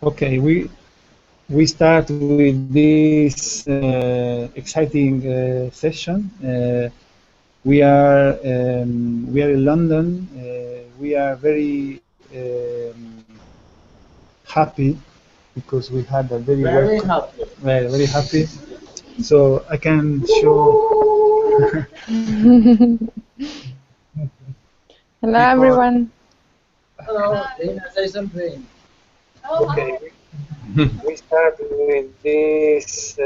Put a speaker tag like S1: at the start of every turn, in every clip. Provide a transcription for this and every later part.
S1: Okay, we start with this exciting session. We are in London. We are very happy because we had a very happy. Very happy. So I can show
S2: Hello,
S1: people.
S2: everyone.
S3: Hello, Dana, say something.
S1: Okay, we start with this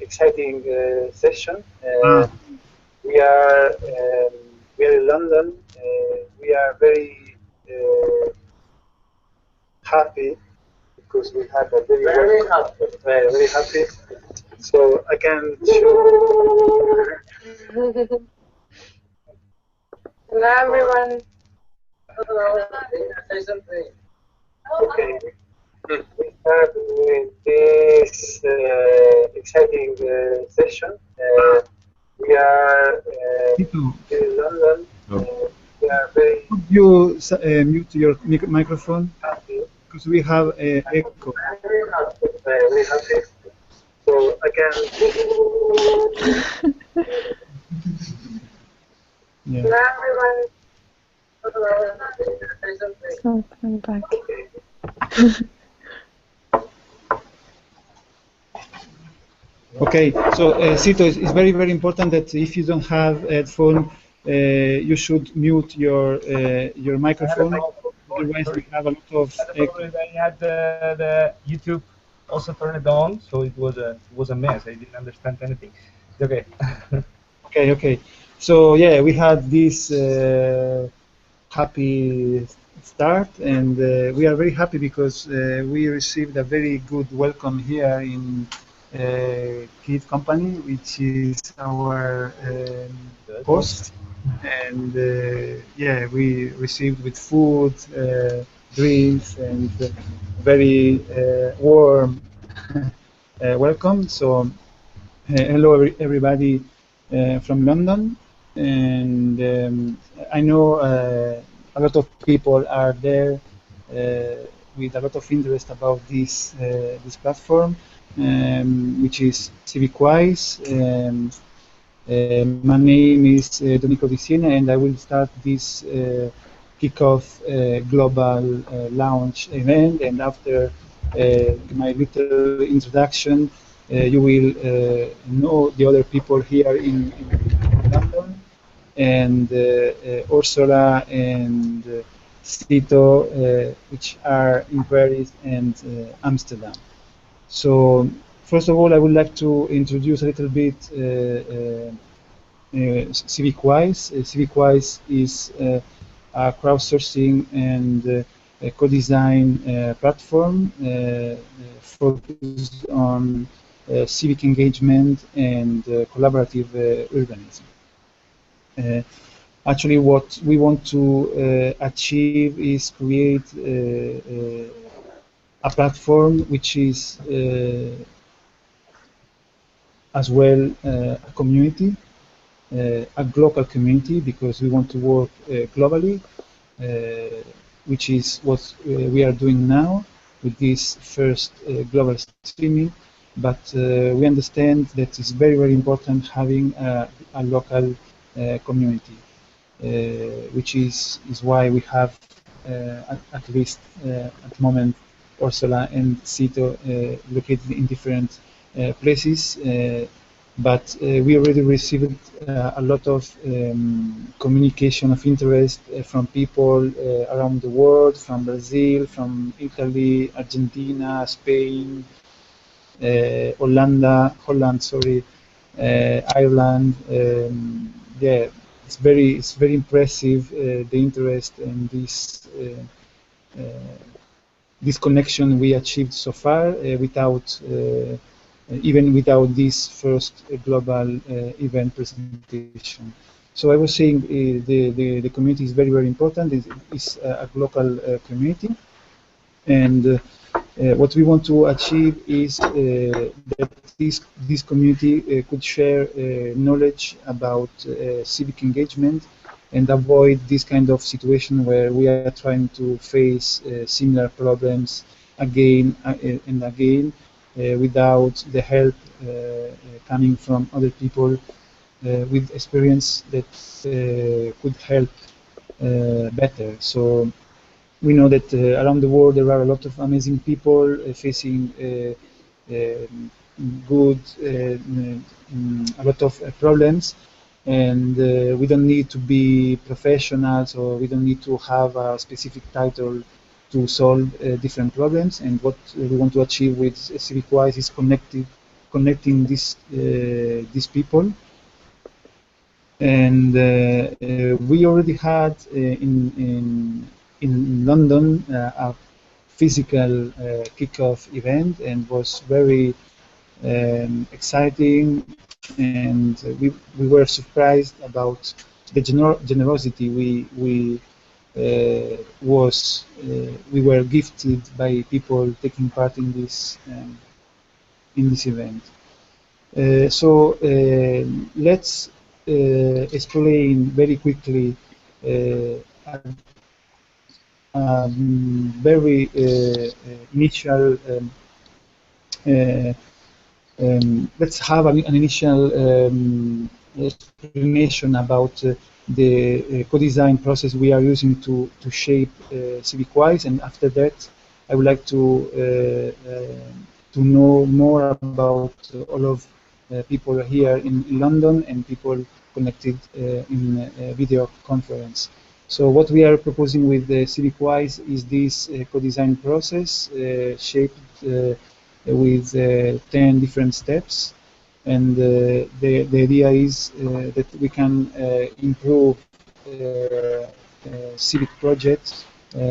S1: exciting session. We are we are in London. We are very happy because we had a very happy. So I can show.
S2: Hello, everyone.
S3: Hello, Dana, say something.
S1: Okay, we start with this exciting session. We are in London. We are very. Could you mute your microphone? Because we have echo. Very happy. So I can. Yeah.
S2: Hello, everyone.
S3: Hello, Dana, say something.
S2: So, I'm back.
S1: Okay, so Sito, it's very, very important that if you don't have a headphone, you should mute your microphone. Otherwise, we have a lot of echo.
S4: I had the YouTube also turned on, so it was a mess. I didn't understand anything. Okay.
S1: Okay. So yeah, we had this happy start, and we are very happy because we received a very good welcome here in Kid Company, which is our host. And yeah, we received with food, drinks, and very warm welcome. So hello everybody from London, and I know a lot of people are there with a lot of interest about this platform, which is CivicWise. My name is Domenico Vicina, and I will start this kickoff global launch event. And after my little introduction, you will know the other people here in London, and Ursula and Sito, which are in Paris and Amsterdam. So first of all, I would like to introduce a little bit CivicWise. CivicWise is a crowdsourcing and co-design platform focused on civic engagement and collaborative urbanism. Actually, what we want to achieve is create a platform which is as well a community, a global community, because we want to work globally, which is what we are doing now with this first global streaming. But we understand that it's very, very important having a local community, which is why we have at least at the moment Ursula and Sito located in different places. But we already received a lot of communication of interest from people around the world, from Brazil, from Italy, Argentina, Spain, Holland, sorry, Ireland. Yeah, it's very impressive the interest and this connection we achieved so far without even without this first global event presentation. So I was saying the community is very, very important. It's a global community, and what we want to achieve is that this community could share knowledge about civic engagement and avoid this kind of situation where we are trying to face similar problems again and again without the help coming from other people with experience that could help better. So we know that around the world there are a lot of amazing people facing good, a lot of problems, and we don't need to be professionals, or we don't need to have a specific title to solve different problems. And what we want to achieve with CivicWise is connecting these people. And we already had in London a physical kickoff event, and was very exciting, and we were surprised about the generosity we were gifted by people taking part in this event. So let's explain very quickly very initial. Let's have an initial explanation about the co-design process we are using to shape CivicWise, and after that, I would like to know more about all of people here in London and people connected in a video conference. So what we are proposing with the CivicWise is this co-design process shaped with 10 different steps, and the idea is that we can improve civic projects,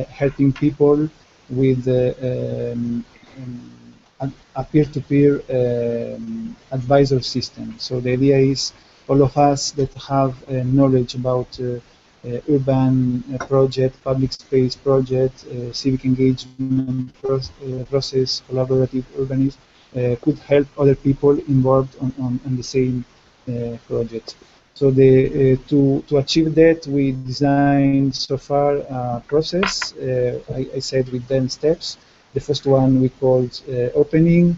S1: helping people with a peer-to-peer advisor system. So the idea is all of us that have knowledge about urban project, public space project, civic engagement process, collaborative urbanism, could help other people involved on the same project. So to achieve that, we designed so far a process, I said, with 10 steps. The first one we called opening.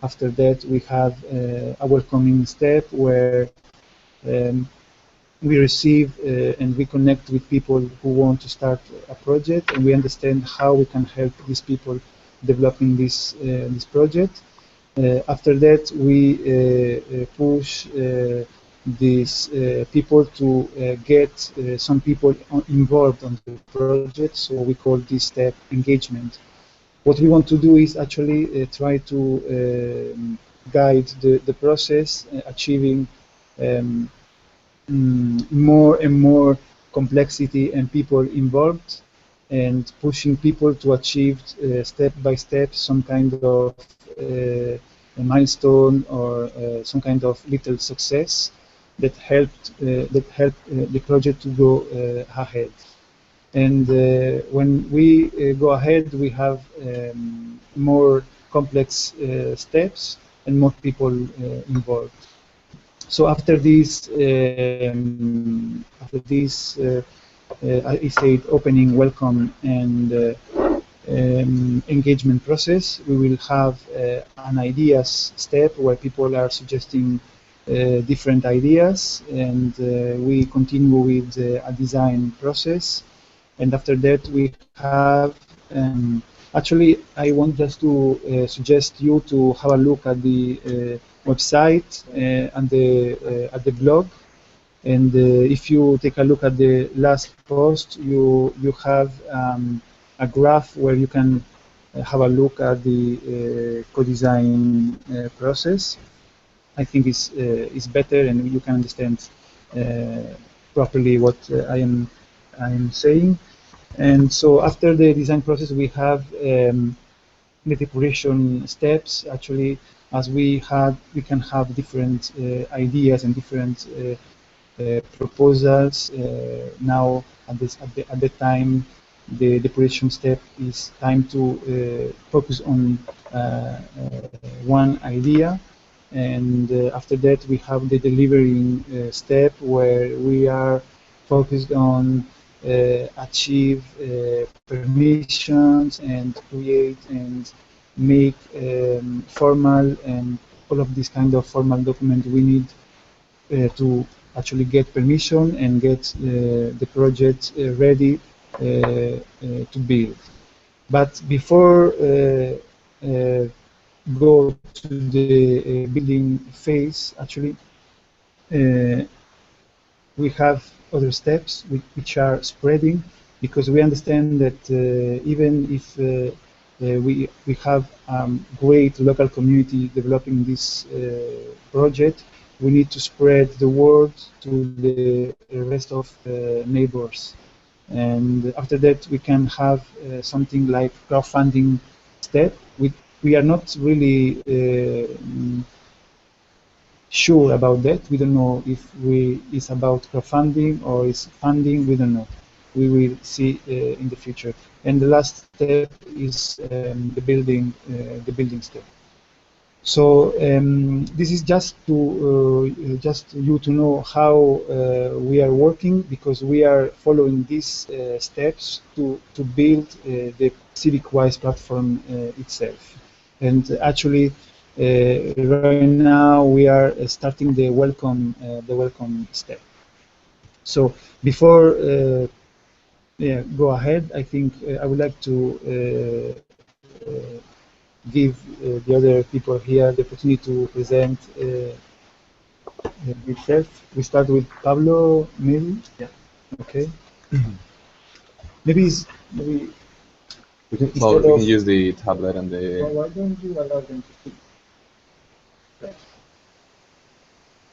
S1: After that, we have a welcoming step where we receive and we connect with people who want to start a project, and we understand how we can help these people developing this project. After that, we push these people to get some people involved on the project, so we call this step engagement. What we want to do is actually try to guide the process, achieving more and more complexity and people involved, and pushing people to achieve step by step some kind of a milestone or some kind of little success that helped the project to go ahead. And when we go ahead, we have more complex steps and more people involved. So after this, I said opening, welcome, and engagement process, we will have an ideas step where people are suggesting different ideas, and we continue with a design process. And after that, we have actually, I want just to suggest you to have a look at the website and at the blog. And if you take a look at the last post, you have a graph where you can have a look at the co-design process. I think is better, and you can understand properly what I am saying. And so after the design process, we have the depuration steps. Actually, as we can have different ideas and different proposals. Now at the time, the depuration step is time to focus on one idea, and after that, we have the delivering step where we are focused on achieve permissions and create and make formal and all of this kind of formal document we need to actually get permission and get the project ready to build. But before go to the building phase, actually, we have other steps which are spreading, because we understand that even if we have great local community developing this project, we need to spread the word to the rest of neighbors. And after that, we can have something like crowdfunding step. We are not really sure about that. We don't know if it's about crowdfunding or it's funding. We don't know. We will see in the future. And the last step is the building step. So this is just you to know how we are working, because we are following these steps to build the CivicWise platform itself. And actually, right now we are starting the welcome step. So before go ahead, I think I would like to give the other people here the opportunity to present themselves. We start with Pablo, maybe.
S5: Yeah.
S1: Okay. maybe
S5: we can use the tablet and the.
S3: Well, why don't you allow them to speak?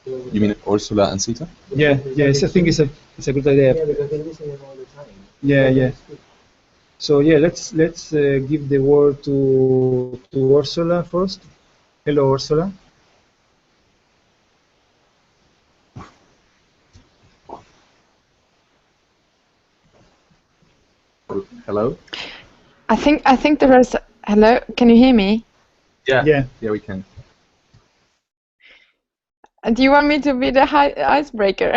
S5: You mean Ursula and Sita?
S1: yeah, I think it's a good idea.
S3: Yeah, because they're listening all the time.
S1: Yeah. So yeah, let's give the word to Ursula first. Hello, Ursula.
S5: Hello?
S2: I think there is. Hello, can you hear me?
S1: Yeah.
S5: Yeah, we can.
S2: Do you want me to be the icebreaker?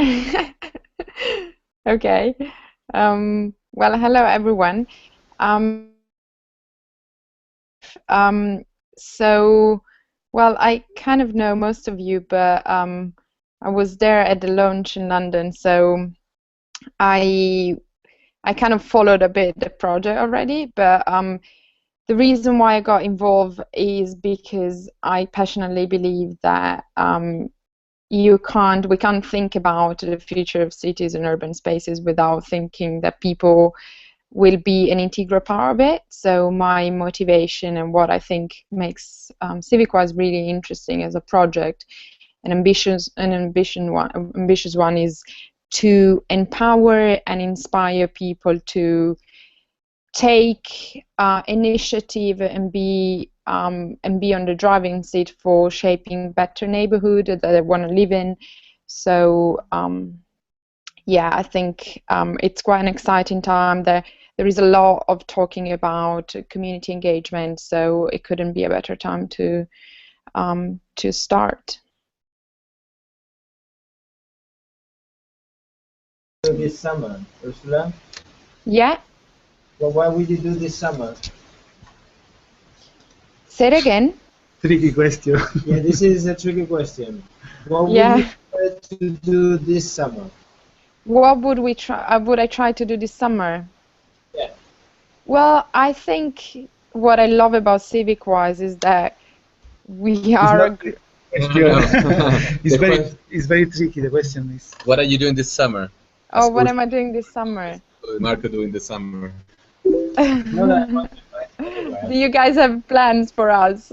S2: Okay. Well, hello everyone. So, well, I kind of know most of you, but I was there at the launch in London, so I kind of followed a bit the project already. But the reason why I got involved is because I passionately believe that we can't think about the future of cities and urban spaces without thinking that people will be an integral part of it. So my motivation and what I think makes CivicWise really interesting as a project, an ambitious one, is to empower and inspire people to take initiative and be on the driving seat for shaping better neighborhood that they want to live in. So yeah, I think it's quite an exciting time. There is a lot of talking about community engagement, so it couldn't be a better time to start.
S3: This summer, Ursula?
S2: Yeah.
S3: Well, why would you do this summer?
S2: Say it again.
S1: Tricky question.
S3: Yeah, this is a tricky question. What would
S2: Yeah.
S3: you try to do this summer?
S2: What would I try to do this summer?
S3: Yeah.
S2: Well, I think what I love about CivicWise is that we are.
S1: It's very tricky. The question is.
S5: What are you doing this summer?
S2: Oh, what am I doing this summer?
S5: Marco doing this summer?
S3: No, that much, right?
S2: Do you guys have plans for us?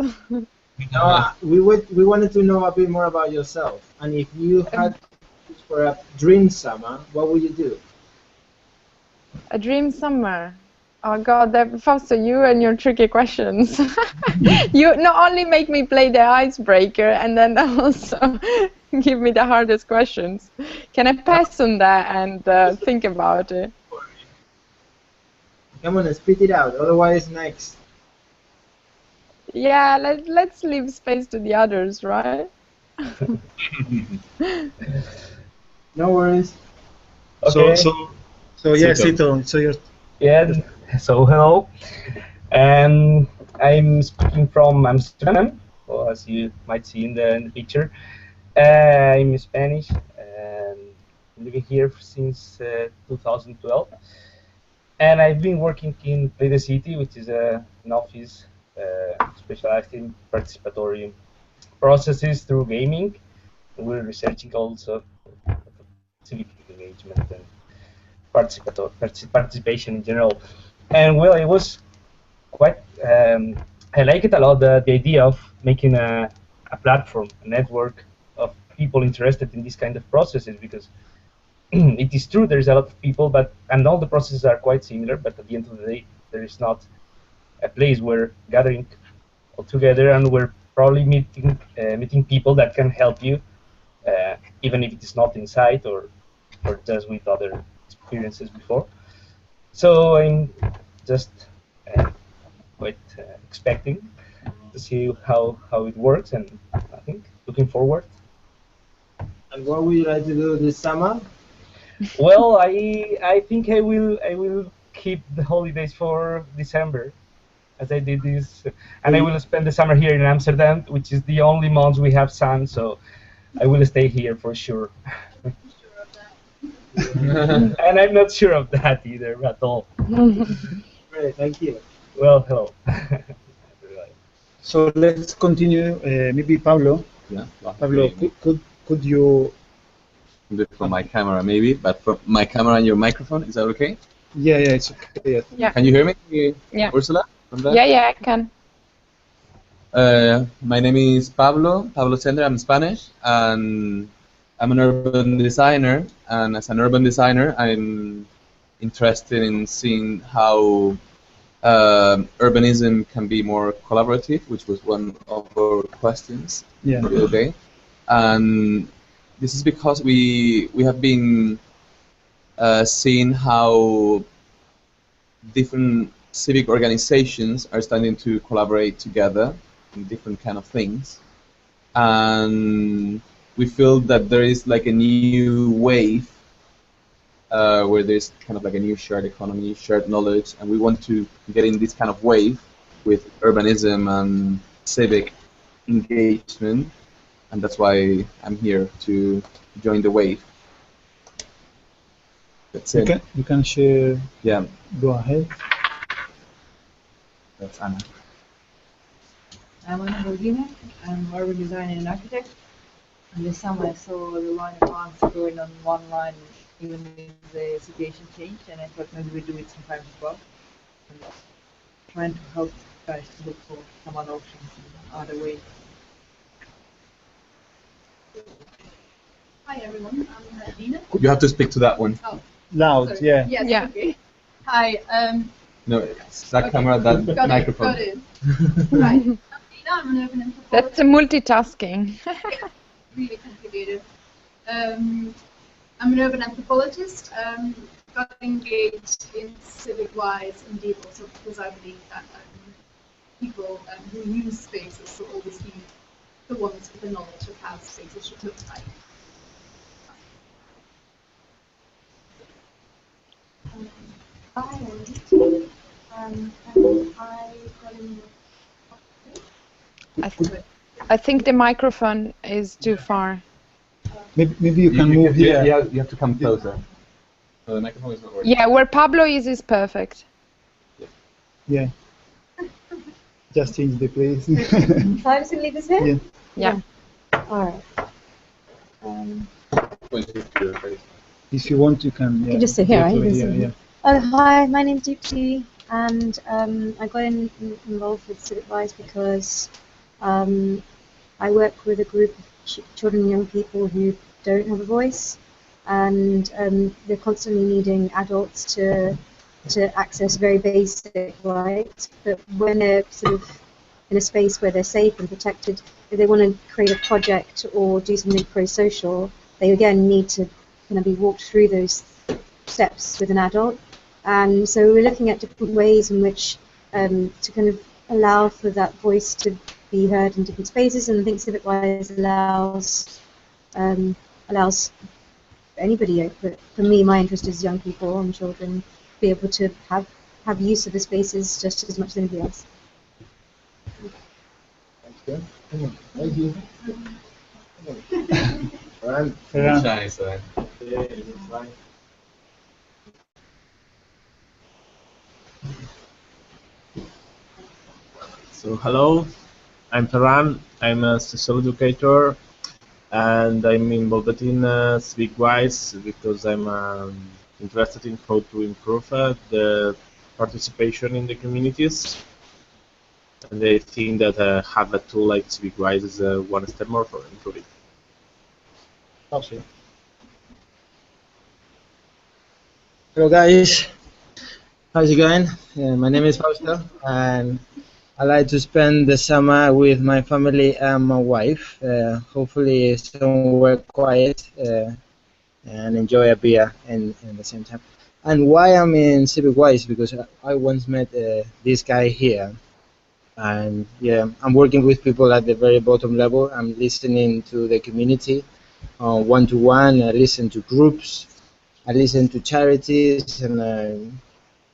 S3: No, we wanted to know a bit more about yourself, and if you had for a dream summer, what would you do?
S2: A dream summer. Oh God, Fausto, you and your tricky questions. You not only make me play the icebreaker, and then also give me the hardest questions. Can I pass on that and think about it?
S3: Come on, spit it out. Otherwise, next.
S2: Yeah, let's leave space to the others, right?
S3: No worries.
S1: So,
S3: Okay.
S1: So yeah,
S5: Cito.
S1: Cito, so you're
S4: Yeah, so hello. And I'm speaking from Amsterdam, well, as you might see in the picture. I'm Spanish and living here since 2012. And I've been working in Play the City, which is an office specialized in participatory processes through gaming. We're researching also civic engagement and participation in general. And well, it was quite, I like it a lot, the idea of making a platform, a network of people interested in this kind of processes, because it is true there's a lot of people, and all the processes are quite similar, but at the end of the day, there is not a place where gathering all together, and we're probably meeting people that can help you, even if it is not inside or just with other experiences before. So I'm just quite expecting to see how it works, and I think looking forward.
S3: And what would you like to do this summer?
S4: Well, I think I will keep the holidays for December, as I did this, and I will spend the summer here in Amsterdam, which is the only month we have sun. So I will stay here for sure. And I'm not sure of that either at all.
S3: Great, thank you.
S4: Well, hello.
S1: So let's continue. Maybe Pablo.
S5: Yeah.
S1: Pablo, could you?
S5: Do it from my camera maybe, but from my camera and your microphone, is that okay?
S1: Yeah, it's okay.
S2: Yeah.
S5: Can you hear me,
S2: Yeah.
S5: Ursula? From there?
S2: Yeah, I can.
S5: My name is Pablo Sender. I'm Spanish, and I'm an urban designer. And as an urban designer, I'm interested in seeing how urbanism can be more collaborative, which was one of our questions
S1: Yeah.
S5: the other day. And this is because we have been seeing how different civic organizations are starting to collaborate together in different kind of things, and we feel that there is like a new wave where there's kind of like a new shared economy, shared knowledge, and we want to get in this kind of wave with urbanism and civic engagement, and that's why I'm here to join the wave. That's it.
S1: You can share.
S5: Yeah.
S1: Go ahead.
S5: That's Anna.
S6: I'm Anna Borghini. I'm an urban designer and architect. And this summer I saw the line of arms going on one line, even if the situation changed, and I thought maybe we do it sometimes as well. And trying to help guys to look for some other options and other ways.
S7: Hi everyone, I'm Dina.
S5: You have to speak to that one.
S7: Oh,
S1: Loud,
S7: sorry.
S1: yeah.
S7: Yes,
S2: Yeah.
S7: okay. Hi.
S5: No, it's that
S7: Okay.
S5: camera, that
S7: Got
S5: microphone.
S7: It. Right. I'm Dina, I'm an urban anthropologist.
S2: That's a multitasking.
S7: Really complicated. I'm an urban anthropologist. Got engaged in civic-wise indeed also because I believe that people who use spaces will always be the ones with the knowledge of how spaces should look like.
S8: Hi, I'm Dee. And I got in
S2: I think the microphone is too far.
S1: Maybe you can move here.
S5: Yeah, you have to come closer. So the microphone is not working.
S2: Yeah, where Pablo is perfect.
S1: Yeah. Just change the place.
S8: So I'm just going to leave this here?
S1: Yeah.
S2: Yeah.
S8: Alright.
S5: Point it to your face.
S1: If you want, you can.
S8: You can just sit here, right?
S1: go
S8: You
S1: to
S8: can
S1: here,
S8: sit here. Hi, my name's Deepti, and I got involved with CivicWise because I work with a group of children and young people who don't have a voice, and they're constantly needing adults to access very basic rights. But when they're sort of in a space where they're safe and protected, if they want to create a project or do something pro-social, they again need to kind of be walked through those steps with an adult. And so we're looking at different ways in which to kind of allow for that voice to be heard in different spaces, and I think CivicWise allows anybody. But for me, my interest is young people and children be able to have use of the spaces just as much as anybody else.
S3: Okay. Thank you. Ferran.
S1: Ferran.
S3: Yeah, it's fine.
S9: So hello, I'm Ferran. I'm a social educator, and I'm involved in CivicWise because I'm interested in how to improve the participation in the communities. And I think that have a tool like CivicWise is one step more for improving.
S3: Okay. Hello guys, how's it going? My name is Fausto, and I like to spend the summer with my family and my wife. Hopefully somewhere quiet and enjoy a beer in the same time. And why I'm in CivicWise, because I once met this guy here. And yeah, I'm working with people at the very bottom level. I'm listening to the community one-to-one. I listen to groups. I listen to charities, and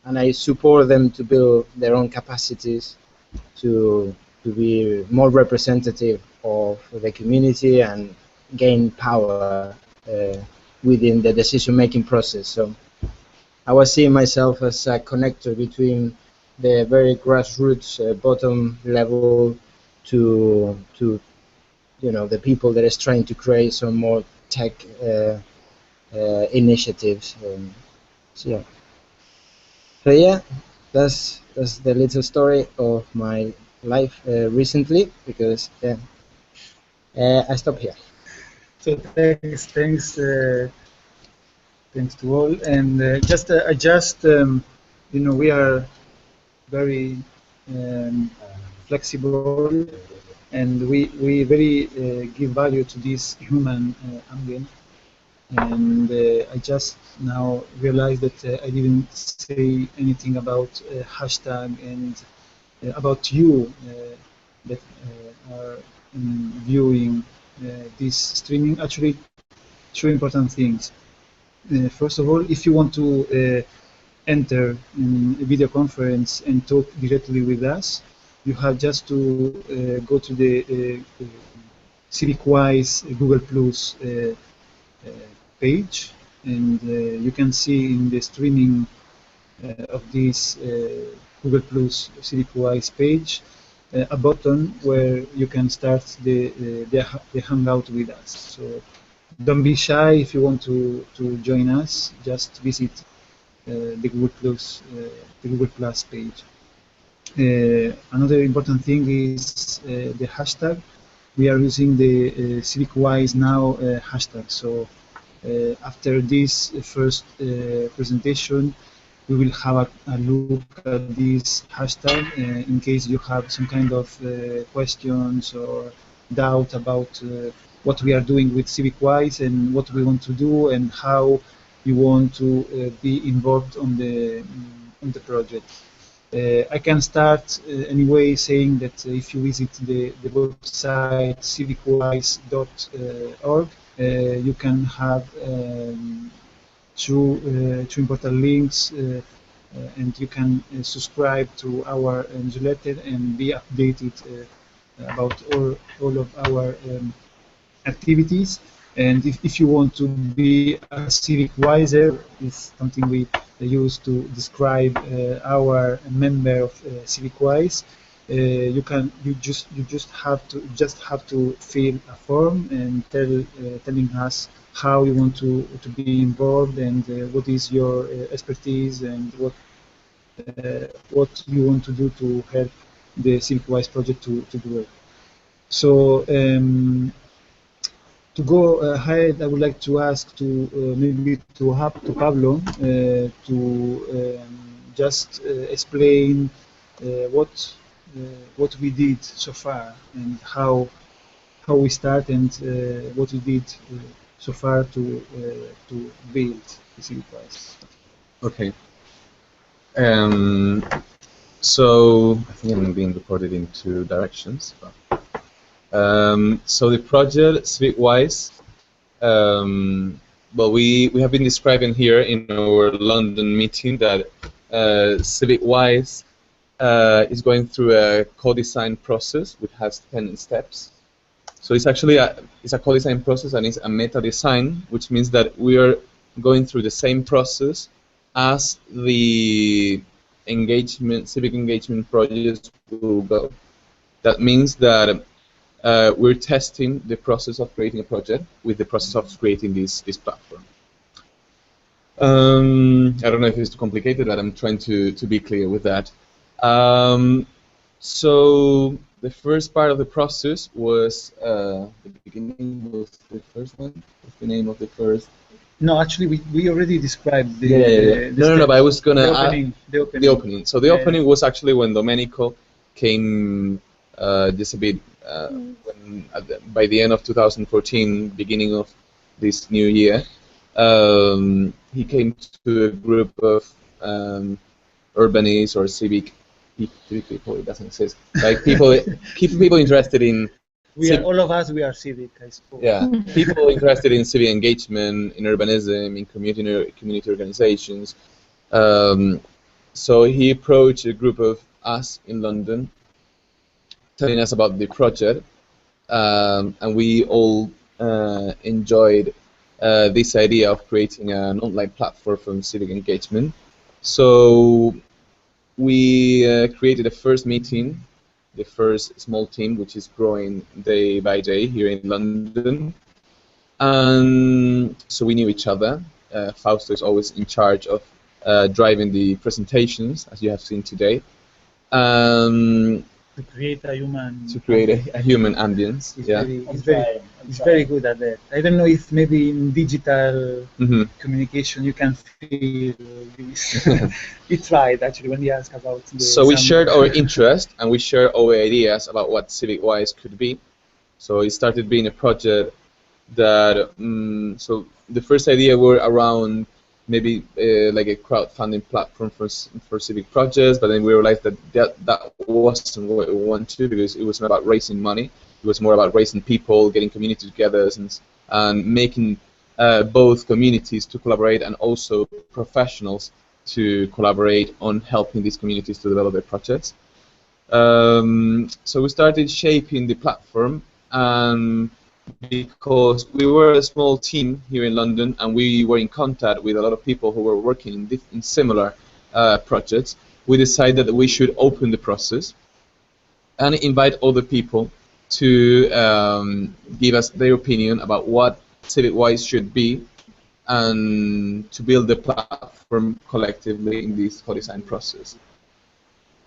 S3: I support them to build their own capacities to be more representative of the community and gain power within the decision-making process. So I was seeing myself as a connector between the very grassroots bottom level to the people that is trying to create some more tech initiatives. So yeah, that's the little story of my life recently, because I stop here.
S1: So thanks to all, and we are very flexible, and we very give value to this human ambient. And I just now realized that I didn't say anything about hashtag and about you that are viewing this streaming. Actually, two important things. First of all, if you want to enter in a video conference and talk directly with us, you have just to go to the CivicWise Google Plus page, and you can see in the streaming of this Google Plus CivicWise page a button where you can start the hangout with us. So don't be shy. If you want to join us, just visit the Google Plus page. Another important thing is the hashtag. We are using the CivicWise Now hashtag. So after this first presentation, we will have a look at this hashtag in case you have some kind of questions or doubt about what we are doing with CivicWise and what we want to do and how you want to be involved on the project. I can start anyway saying that if you visit the website civicwise.org, you can have two important links, and you can subscribe to our newsletter and be updated about all of our activities. And if you want to be a CivicWiser, is something we use to describe our member of CivicWise. You just have to fill a form and telling us how you want to be involved and what is your expertise and what you want to do to help the CivicWise project to work. So to go ahead, I would like to ask maybe to Pablo to just explain what we did so far and how we start and what we did so far to build the CivicWise.
S5: Okay. So I think I'm being recorded in two directions. So the project CivicWise well, we have been describing here in our London meeting that CivicWise is going through a co-design process which has 10 steps. So it's actually a co-design process, and it's a meta design, which means that we are going through the same process as the civic engagement projects will go. That means that we're testing the process of creating a project with the process of creating this platform. I don't know if it's too complicated, but I'm trying to be clear with that. So the first part of the process was the beginning was the first one. What's the name of the first?
S1: No, actually, we already described the.
S5: No, but I was gonna
S1: the opening.
S5: So the opening was actually when Domenico came just a bit by the end of 2014, beginning of this new year. He came to a group of urbanists or civic people. It doesn't exist. Like people interested in.
S1: All of us. We are civic, I suppose.
S5: Yeah, people interested in civic engagement, in urbanism, in community organizations. So he approached a group of us in London, telling us about the project, and we all enjoyed this idea of creating an online platform for civic engagement. So we created a first meeting, the first small team, which is growing day by day here in London. And so we knew each other. Fausto is always in charge of driving the presentations, as you have seen today.
S1: To create a human.
S5: To create a human ambience.
S1: He's very good at that. I don't know if maybe in digital communication you can feel this. He tried actually when he asked about.
S5: So we shared our interest and we shared our ideas about what CivicWise could be. So it started being a project that. So the first idea were around maybe like a crowdfunding platform for civic projects, but then we realized that wasn't what we wanted, because it was not about raising money. It was more about raising people, getting community together, and making both communities to collaborate and also professionals to collaborate on helping these communities to develop their projects. So we started shaping the platform, because we were a small team here in London and we were in contact with a lot of people who were working in similar projects, we decided that we should open the process and invite other people to give us their opinion about what CivicWise should be, and to build the platform collectively in this co-design process.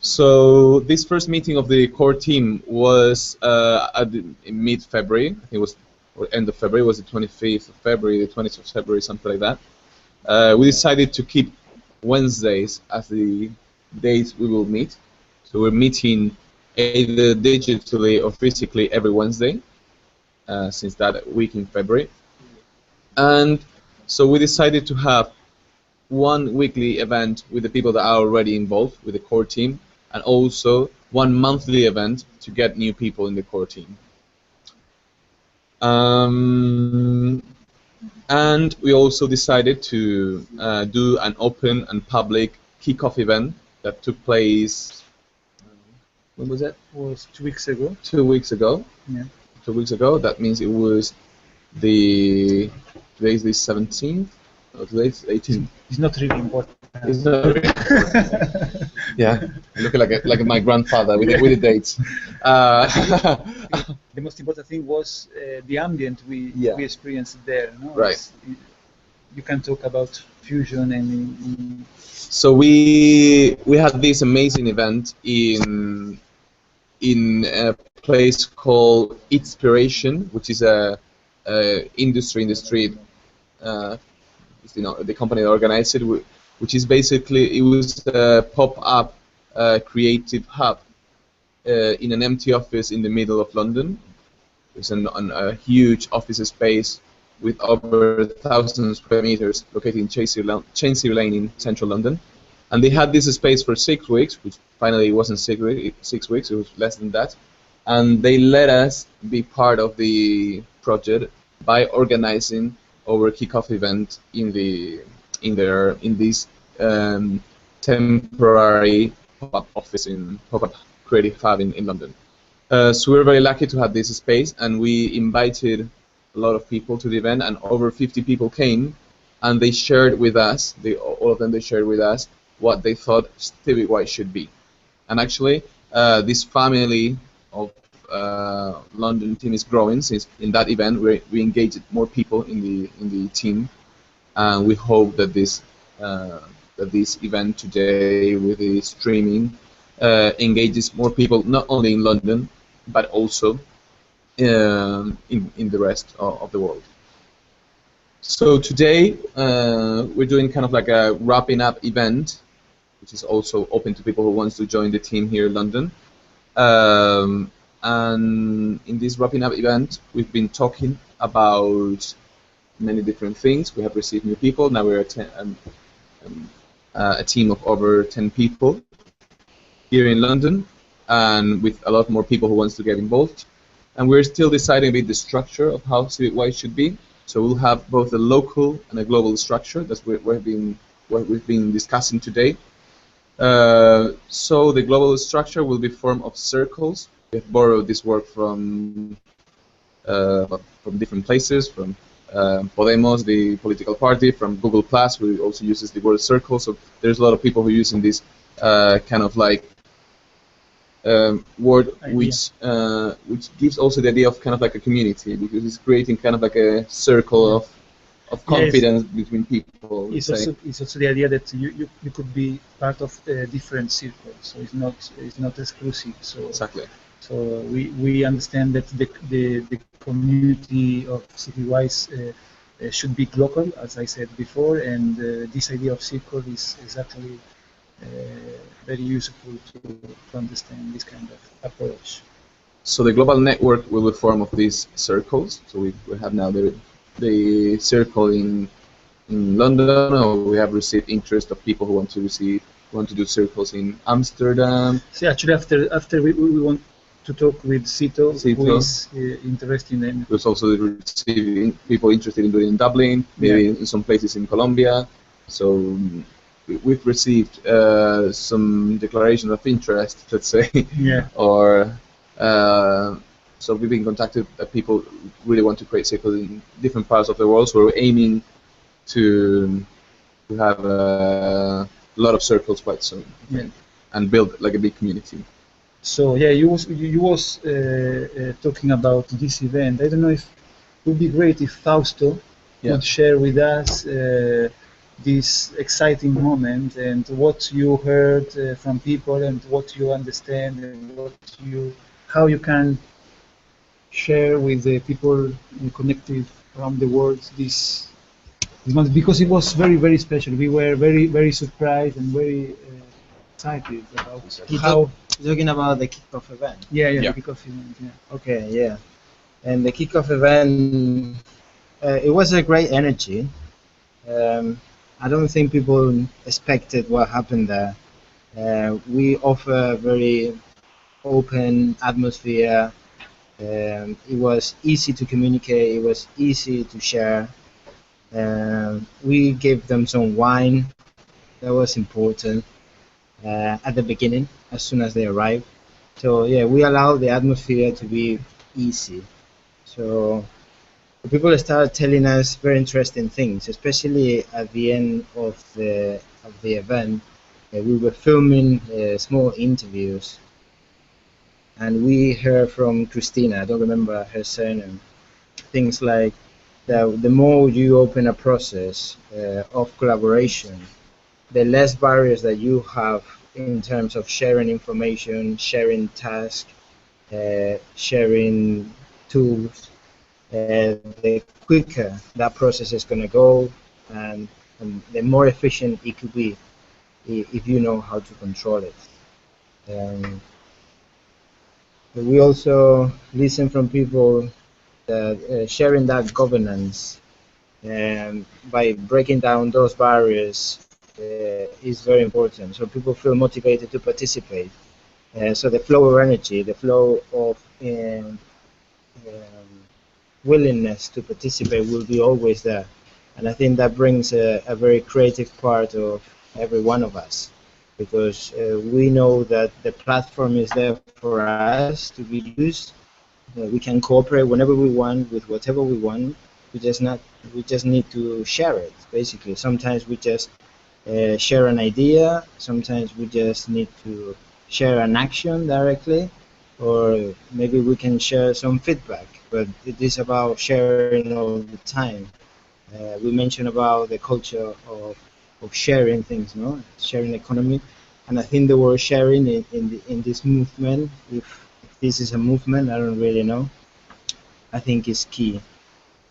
S5: So this first meeting of the core team was in mid-February. I think it was, or end of February. It was the 25th of February, the 20th of February, something like that. We decided to keep Wednesdays as the days we will meet. So we're meeting either digitally or physically every Wednesday since that week in February. And so we decided to have one weekly event with the people that are already involved with the core team, and also one monthly event to get new people in the core team. And we also decided to do an open and public kickoff event that took place, when was it?
S1: It was 2 weeks ago.
S5: 2 weeks ago.
S1: Yeah.
S5: 2 weeks ago. That means it was today's the 17th. No, today's 18th.
S1: It's not really important.
S5: It's not really important. Yeah, looking like my grandfather with the dates.
S1: The most important thing was the ambient we experienced there. No?
S5: Right.
S1: You can talk about fusion and.
S5: So we had this amazing event in a place called Itspiration, which is a industry in the street. The company that organized it, which is basically, it was a pop-up creative hub in an empty office in the middle of London. It's a huge office space with over 1,000 square meters located in Chainsey Lane in central London. And they had this space for 6 weeks, which finally wasn't 6 weeks, it was less than that. And they let us be part of the project by organizing our kickoff event in this temporary pop-up office in pop-up creative hub in London. So we're very lucky to have this space, and we invited a lot of people to the event, and over 50 people came, and they shared with us, all of them, they shared with us what they thought CivicWise should be. And actually, this family of London team is growing. Since in that event we engaged more people in the team, and we hope that this event today with the streaming engages more people, not only in London but also in the rest of the world. So today we're doing kind of like a wrapping up event, which is also open to people who want to join the team here in London. And in this wrapping up event, we've been talking about many different things. We have received new people. Now we're a team of over 10 people here in London, and with a lot more people who wants to get involved. And we're still deciding a bit the structure of how CivicWise should be. So we'll have both a local and a global structure. That's what we've been discussing today. So the global structure will be formed of circles. We have borrowed this work from different places, from Podemos, the political party, from Google+, who also uses the word circle. So there's a lot of people who are using this kind of like word, which gives also the idea of kind of like a community, because it's creating kind of like a circle of confidence between people.
S1: It's also the idea that you could be part of different circles, so it's not exclusive. So
S5: exactly.
S1: So we understand that the community of CivicWise should be local, as I said before, and this idea of circle is exactly very useful to understand this kind of approach.
S5: So the global network will be formed of these circles. So we have now the circle in London, or we have received interest of people who want to do circles in Amsterdam.
S1: So actually, after we want to talk with Cito. Who is interested in.
S5: There's also receiving people interested in doing it in Dublin, maybe in some places in Colombia. So we've received some declaration of interest, let's say, or so we've been contacted that people really want to create circles in different parts of the world. So we're aiming to have a lot of circles quite soon, and build like a big community.
S1: So you was talking about this event. I don't know if it would be great if Fausto would share with us this exciting moment and what you heard from people and what you understand and how you can share with the people connected around the world this month, because it was very, very special. We were very, very surprised and very excited about how.
S3: Talking about the kickoff event.
S1: Yeah, the kickoff event. Yeah.
S3: Okay, and the kickoff event, it was a great energy. I don't think people expected what happened there. We offer a very open atmosphere. It was easy to communicate. It was easy to share. We gave them some wine. That was important at the beginning, as soon as they arrived. So we allowed the atmosphere to be easy. So people started telling us very interesting things, especially at the end of the event. We were filming small interviews, and we heard from Christina, I don't remember her surname, things like the more you open a process of collaboration, the less barriers that you have in terms of sharing information, sharing tasks, sharing tools, the quicker that process is going to go, and the more efficient it could be if you know how to control it. We also listen from people that sharing that governance by breaking down those barriers is very important, so people feel motivated to participate. So the flow of energy, the flow of willingness to participate will be always there. And I think that brings a very creative part of every one of us, because we know that the platform is there for us to be used. We can cooperate whenever we want with whatever we want. We just need to share it, basically. Sometimes we just share an idea. Sometimes we just need to share an action directly, or maybe we can share some feedback. But it is about sharing all the time. We mentioned about the culture of sharing things, no? Sharing economy, and I think the word sharing in this movement, if this is a movement, I don't really know. I think is key.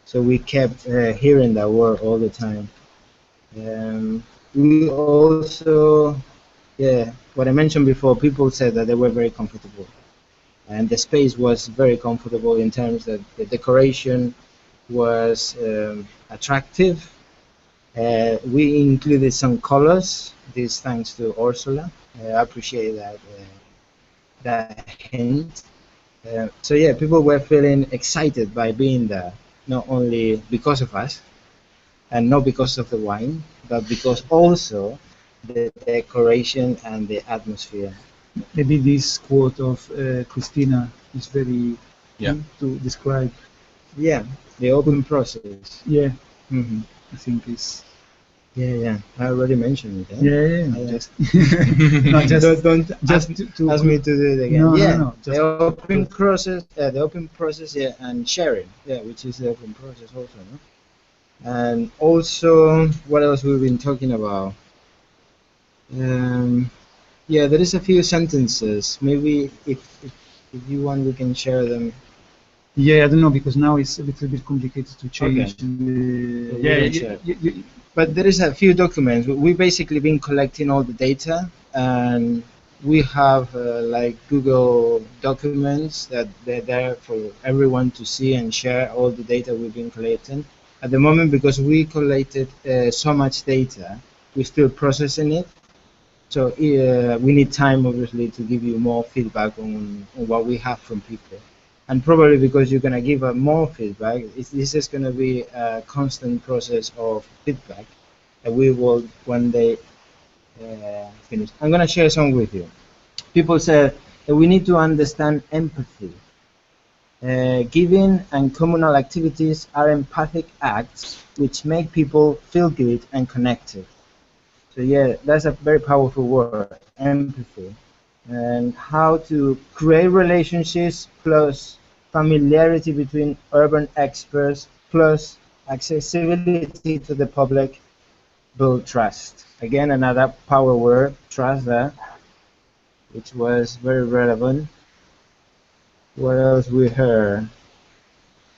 S3: So we kept hearing that word all the time. We also, yeah, what I mentioned before, people said that they were very comfortable. And the space was very comfortable in terms that the decoration was attractive. We included some colors, this thanks to Ursula. I appreciate that hint. So yeah, people were feeling excited by being there, not only because of us, and not because of the wine, but because also the decoration and the atmosphere.
S1: Maybe this quote of Christina is very
S5: Yeah.
S1: to describe.
S3: Yeah, the open process.
S1: Yeah,
S3: Hmm.
S1: I think it's.
S3: Yeah. I already mentioned it. Eh?
S1: Yeah.
S3: Just
S1: No, just
S3: don't
S1: just
S3: ask me to do it again.
S1: No,
S3: yeah,
S1: no, just
S3: the open process. The open process. Yeah, and sharing. Yeah, which is the open process also. No? And also, what else we've been talking about? Yeah, there is a few sentences. Maybe if you want, we can share them.
S1: Yeah, I don't know, because now it's a little bit complicated to change.
S3: We
S1: Yeah,
S3: can share. But there is a few documents. We've basically been collecting all the data, and we have like Google documents that they're there for everyone to see and share all the data we've been collecting. At the moment, because we collected so much data, we're still processing it. So we need time, obviously, to give you more feedback on what we have from people. And probably because you're going to give more feedback, this is going to be a constant process of feedback that we will one day finish. I'm going to share some with you. People said that we need to understand empathy. Giving and communal activities are empathic acts which make people feel good and connected. So yeah, that's a very powerful word, empathy. And how to create relationships plus familiarity between urban experts plus accessibility to the public build trust. Again, another power word, trust there, which was very relevant. What else we heard?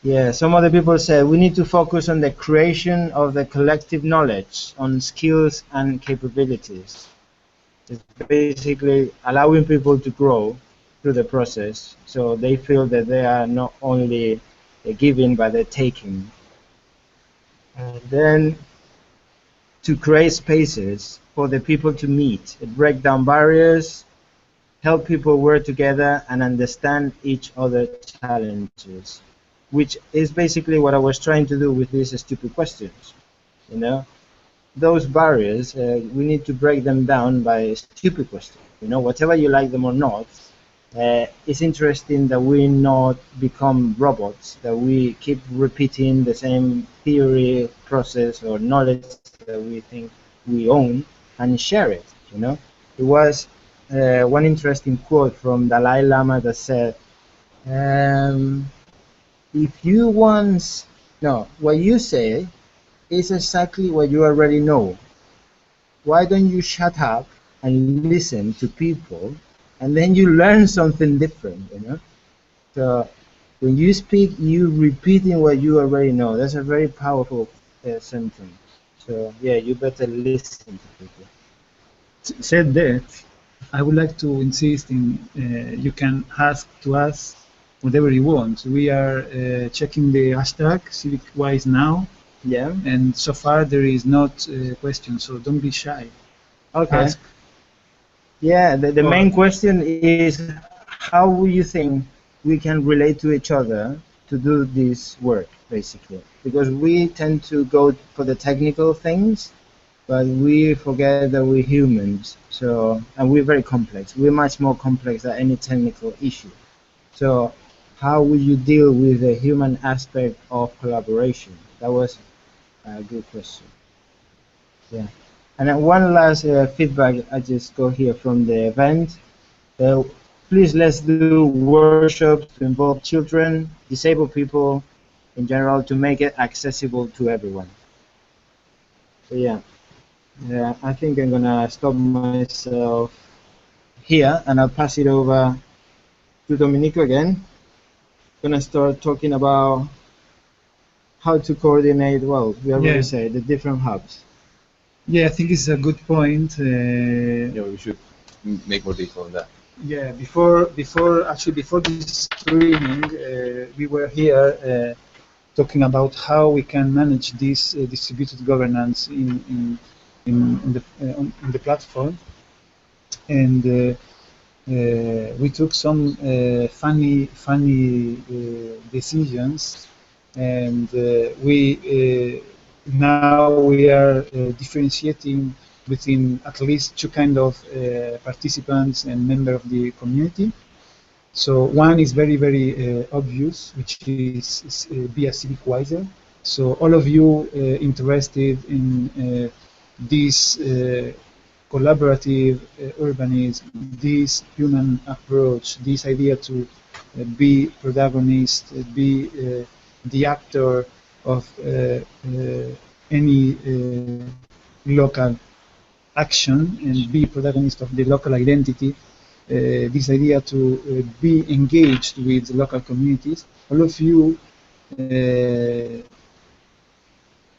S3: Yeah, some other people say we need to focus on the creation of the collective knowledge, on skills and capabilities. It's basically allowing people to grow through the process, so they feel that they are not only giving but they're taking. And then to create spaces for the people to meet, break down barriers, help people work together and understand each other's challenges, which is basically what I was trying to do with these stupid questions. You know, those barriers, we need to break them down by stupid questions. You know, whatever you like them or not, it's interesting that we not become robots, that we keep repeating the same theory, process, or knowledge that we think we own and share it. You know, it was one interesting quote from Dalai Lama that said, if you once, no, what you say is exactly what you already know. Why don't you shut up and listen to people, and then you learn something different, you know? So when you speak, you repeating what you already know. That's a very powerful sentence. So yeah, you better listen to people.
S1: Said that, I would like to insist in you can ask to us whatever you want. We are checking the hashtag CivicWise now.
S3: Yeah.
S1: And so far there is not a question, so don't be shy.
S3: Okay.
S1: Ask.
S3: Yeah, the main question is how will you think we can relate to each other to do this work, basically? because we tend to go for the technical things, but we forget that we're humans. So, and we're very complex. We're much more complex than any technical issue. So, how will you deal with the human aspect of collaboration? That was a good question. Yeah. And then one last feedback I just got here from the event. Please let's do workshops to involve children, disabled people in general, to make it accessible to everyone. So yeah, I think I'm gonna stop myself here and I'll pass it over to Domenico again. Gonna start talking about how to coordinate, well, we already said, the different hubs.
S1: Yeah, I think it's a good point.
S5: Yeah, we should make more detail on that.
S1: Yeah, before this training, we were here talking about how we can manage this distributed governance in the platform, and we took some funny decisions, and now we are differentiating between at least two kind of participants and member of the community. So one is very obvious, which is be a civic wiser. So all of you interested in this collaborative urbanism, this human approach, this idea to be protagonist, be the actor of any local action and be protagonist of the local identity, this idea to be engaged with local communities. All of you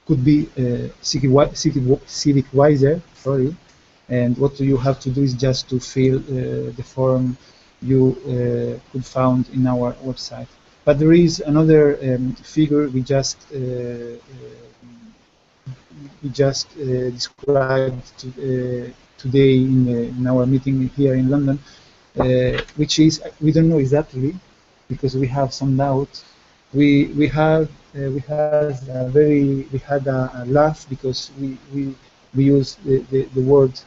S1: could be civic wiser, sorry, and what you have to do is just to fill the form you could find in our website. But there is another figure we just described today in our meeting here in London, which is, we don't know exactly because we have some doubt. We had a laugh because we used the word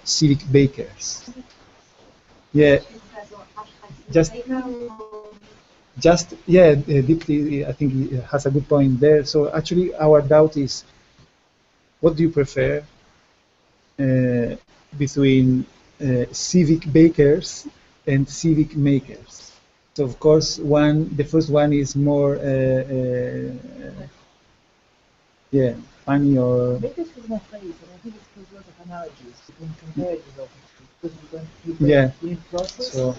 S1: civic bakers. Yeah, Deeply, I think he has a good point there. So actually, our doubt is, what do you prefer between civic bakers and civic makers? So of course, the first one is more, funny or.
S6: Bakers is not phrase, and I think it's because lots of analogies between comparative because we process.
S1: So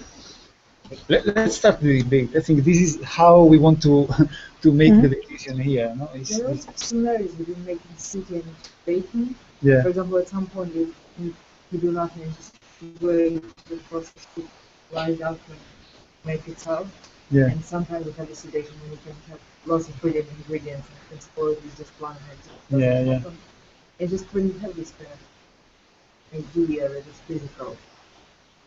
S1: let's start the debate. I think this is how we want to make the decision here. No?
S6: There are also similarities between making city and baking.
S1: Yeah.
S6: For example, at some point you do nothing, just wait the process to rise up and make itself.
S1: Yeah.
S6: And sometimes we have a situation when you can have lots of brilliant ingredients and suppose you just plan ahead. It's just when you have this kind of idea that is physical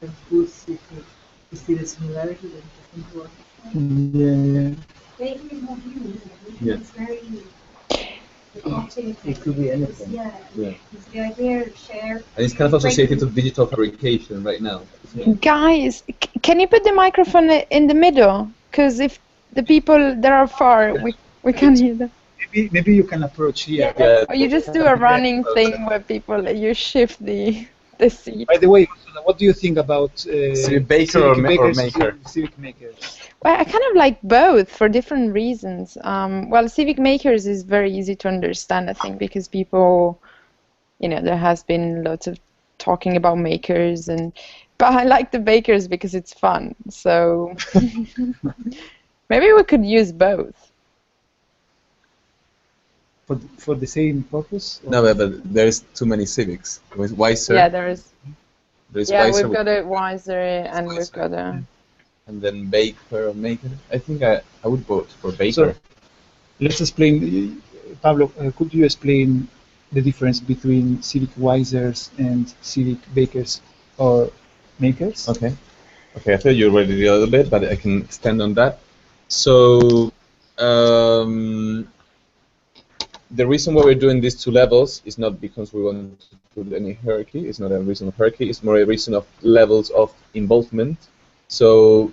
S6: and foods, you see the similarities and just think about
S8: Baking is not human.
S5: Yeah.
S8: It's very.
S3: It could be anything.
S8: Yeah. It's the idea of share.
S5: And it's kind of associated to digital fabrication right now.
S2: Guys, can you put the microphone in the middle? Because if the people that are far, we can't hear them.
S1: Maybe you can approach here.
S5: Yeah.
S2: Or you just do a running thing where you shift the seat.
S1: By the way, what do you think about
S5: civic baker or maker?
S1: Civic makers.
S2: Well, I kind of like both for different reasons. Well, civic makers is very easy to understand, I think, because people, there has been lots of talking about makers, but I like the bakers because it's fun. So maybe we could use both.
S1: For the same purpose?
S5: Or? No, but there's too many civics. With Wiser.
S2: Yeah, there is.
S5: Wiser,
S2: we've got a Wiser and we've got a.
S5: And then baker or maker. I think I would vote for baker.
S1: So, let's explain, Pablo. Could you explain the difference between civic wisers and civic bakers or makers?
S5: Okay. I thought you already did a little bit, but I can extend on that. So. the reason why we're doing these two levels is not because we want to put any hierarchy. It's not a reason of hierarchy. It's more a reason of levels of involvement. So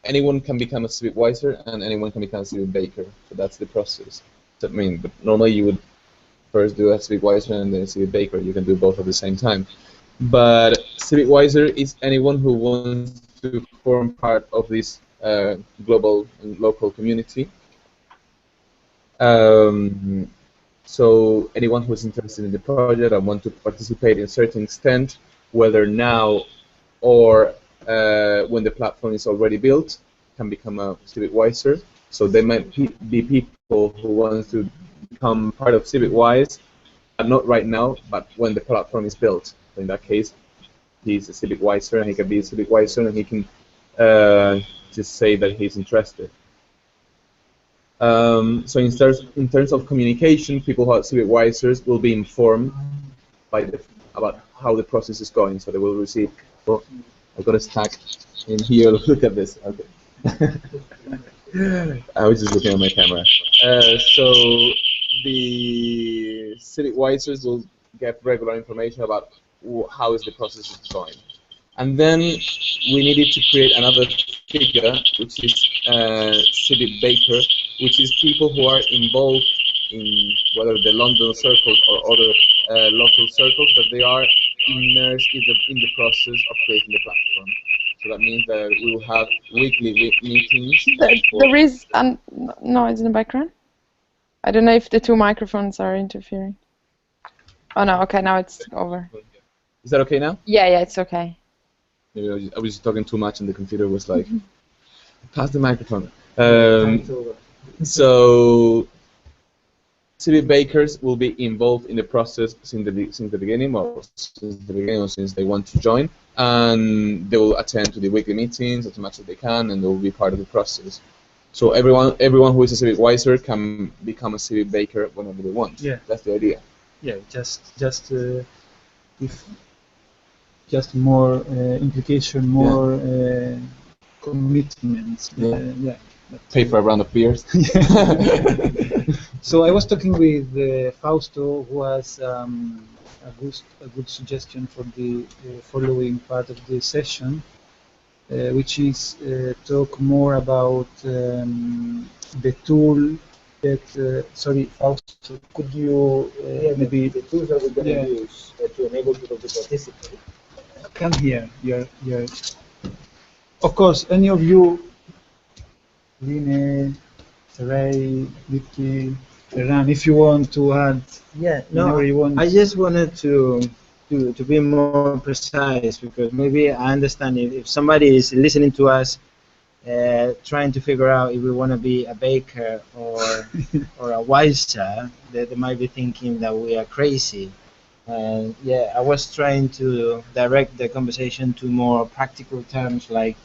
S5: anyone can become a civic wiser and anyone can become a civic baker. So that's the process. So, I mean, but normally you would first do a civic wiser and then a civic baker. You can do both at the same time. But civic wiser is anyone who wants to form part of this global and local community. So anyone who is interested in the project and want to participate in a certain extent, whether now or when the platform is already built, can become a civic wiser. So there might be people who want to become part of Civic Wise, but not right now, but when the platform is built. So in that case, he's a Civic Wiser, and he can be a Civic Wiser, and he can just say that he's interested. So in terms of communication, people who are Civic Wisers will be informed by about how the process is going. So they will receive. Oh, I've got a stack in here. Look at this. Okay. I was just looking at my camera. So the Civic Wisers will get regular information about how is the process going. And then we needed to create another figure, which is Civic Baker, which is people who are involved in whether the London circles or other local circles, but they are immersed in the process of creating the platform. So that means that we will have weekly meetings.
S2: There is noise in the background. I don't know if the two microphones are interfering. Oh no, okay, now it's over.
S5: Is that okay now?
S2: Yeah, it's okay.
S5: Maybe I was just talking too much and the computer was like, pass the microphone. So Civic Bakers will be involved in the process since the beginning, or since they want to join, and they will attend to the weekly meetings as much as they can, and they will be part of the process. So everyone who is a Civic Wiser can become a Civic Baker whenever they want.
S1: Yeah,
S5: that's the idea.
S1: Yeah, just more implication, more commitment. Yeah.
S5: Pay for a round of beers.
S1: So I was talking with Fausto, who has a good suggestion for the following part of the session, which is talk more about the tool that. Sorry, Fausto, could you maybe
S3: the tools that we're going to use to enable people to participate?
S1: Come here. You're. Of course, any of you. Line, Saray, Vicky, Ferran, if you want to add,
S3: I just wanted to be more precise, because maybe I understand if somebody is listening to us trying to figure out if we want to be a baker or a wiser, they might be thinking that we are crazy. And I was trying to direct the conversation to more practical terms, like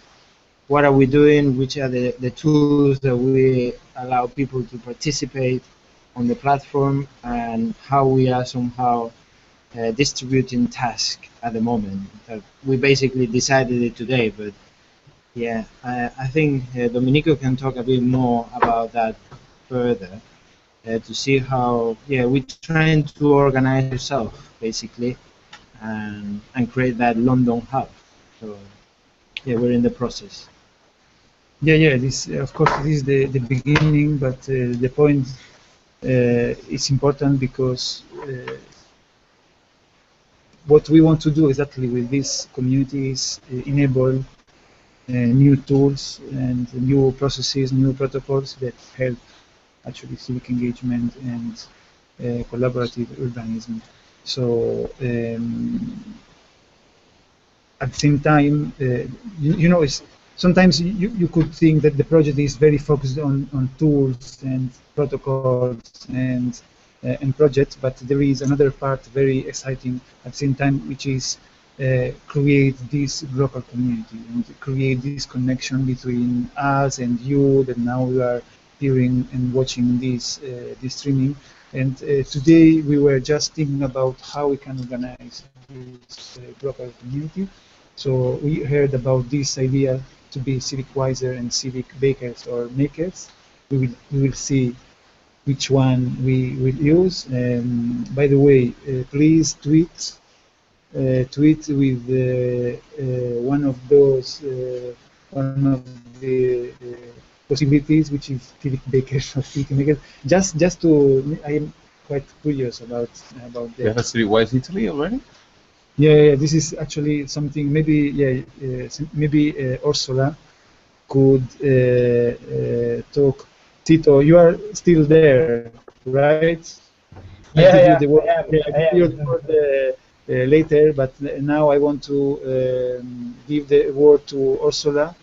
S3: what are we doing, which are the tools that we allow people to participate on the platform, and how we are somehow distributing tasks at the moment. We basically decided it today, but I think Domenico can talk a bit more about that further to see how we're trying to organize ourselves basically and create that London hub. So we're in the process.
S1: This of course this is the beginning, but the point is important, because what we want to do exactly with this community is enable new tools and new processes, new protocols that help actually civic engagement and collaborative urbanism. So at the same time, sometimes you could think that the project is very focused on tools and protocols and projects, but there is another part very exciting at the same time, which is create this global community and create this connection between us and you that now we are hearing and watching this streaming. And today we were just thinking about how we can organize this global community. So we heard about this idea to be civic wiser and civic bakers or makers. We will see which one we will use. By the way, please tweet with one of those one of the possibilities, which is Civic Bakers or Civic Makers. Just to, I am quite curious about that.
S5: You have a CivicWise Italy already?
S1: Yeah, this is actually something. Maybe Ursula could talk. Tito, you are still there, right?
S4: Yeah,
S1: I give you the word later, but now I want to give the word to Ursula,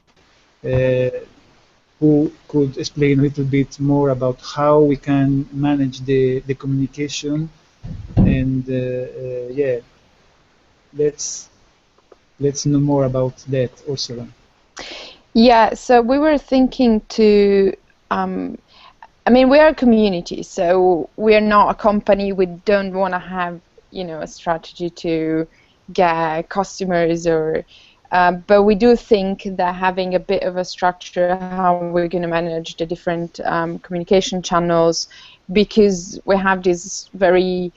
S1: who could explain a little bit more about how we can manage the communication, and yeah, let's know more about that, Ursula.
S2: Yeah, so we were thinking to, I mean, we are a community, so we are not a company. We don't want to have, a strategy to get customers, or, but we do think that having a bit of a structure, how we're going to manage the different communication channels, because we have this very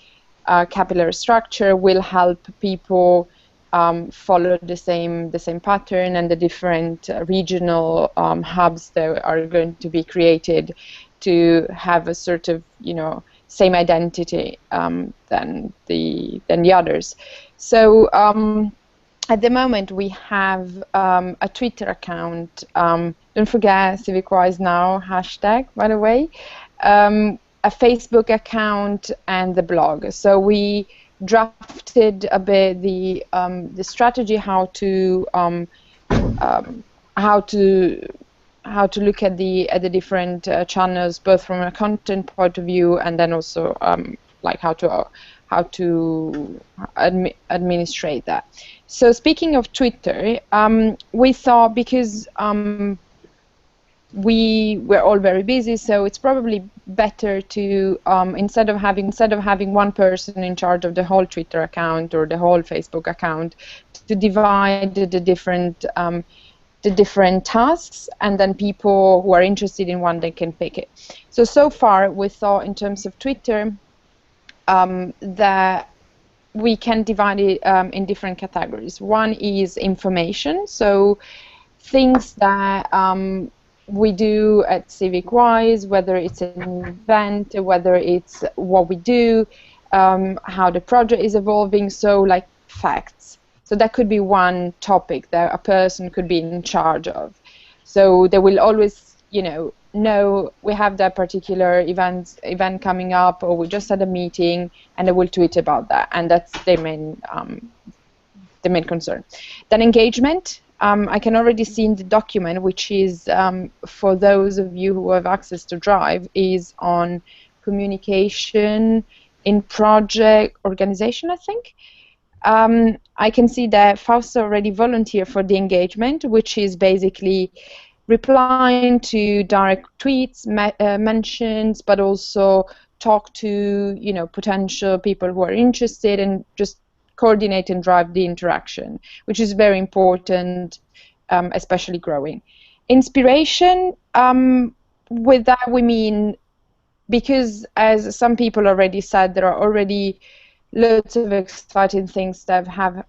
S2: capillary structure, will help people follow the same pattern, and the different regional hubs that are going to be created to have a sort of same identity than the others. So at the moment we have a Twitter account. Don't forget CivicWise Now hashtag, by the way. A Facebook account and the blog. So we drafted a bit the strategy, how to look at the different channels, both from a content point of view, and then also like how to administrate that. So speaking of Twitter, we thought, because we were all very busy, so it's probably better to instead of having one person in charge of the whole Twitter account or the whole Facebook account, to divide the different tasks, and then people who are interested in one, they can pick it. So far we thought, in terms of Twitter, that we can divide it in different categories. One is information, so things that we do at CivicWise, whether it's an event, whether it's what we do, how the project is evolving, so like facts. So that could be one topic that a person could be in charge of. So they will always, know we have that particular event coming up, or we just had a meeting, and they will tweet about that, and that's the main concern. Then engagement. I can already see in the document, which is for those of you who have access to Drive, is on communication in project organization, I think. I can see that Fausto already volunteered for the engagement, which is basically replying to direct tweets, mentions, but also talk to potential people who are interested, and just coordinate and drive the interaction, which is very important, especially growing. Inspiration, with that we mean, because as some people already said, there are already loads of exciting things that have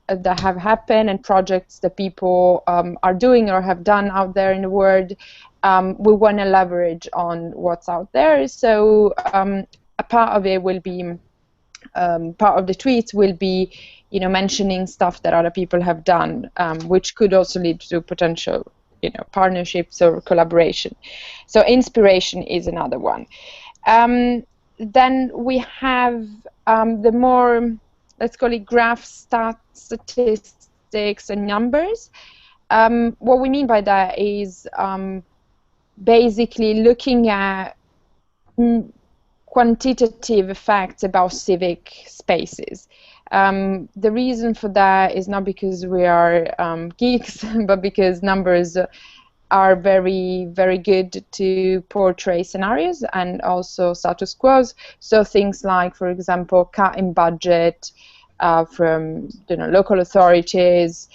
S2: happened, and projects that people are doing or have done out there in the world. We want to leverage on what's out there. So a part of it will be, part of the tweets will be, mentioning stuff that other people have done, which could also lead to potential, partnerships or collaboration. So inspiration is another one. Then we have the more, let's call it graph statistics and numbers. What we mean by that is basically looking at quantitative facts about civic spaces. The reason for that is not because we are geeks, but because numbers are very, very good to portray scenarios and also status quos. So things like, for example, cut in budget from local authorities,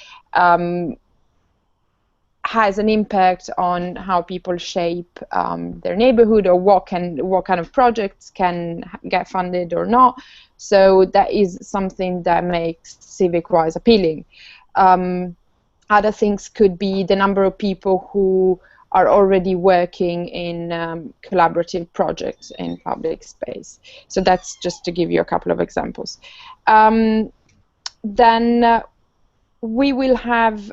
S2: has an impact on how people shape their neighborhood, or what kind of projects can get funded or not. So that is something that makes CivicWise appealing. Other things could be the number of people who are already working in collaborative projects in public space. So that's just to give you a couple of examples. Then we will have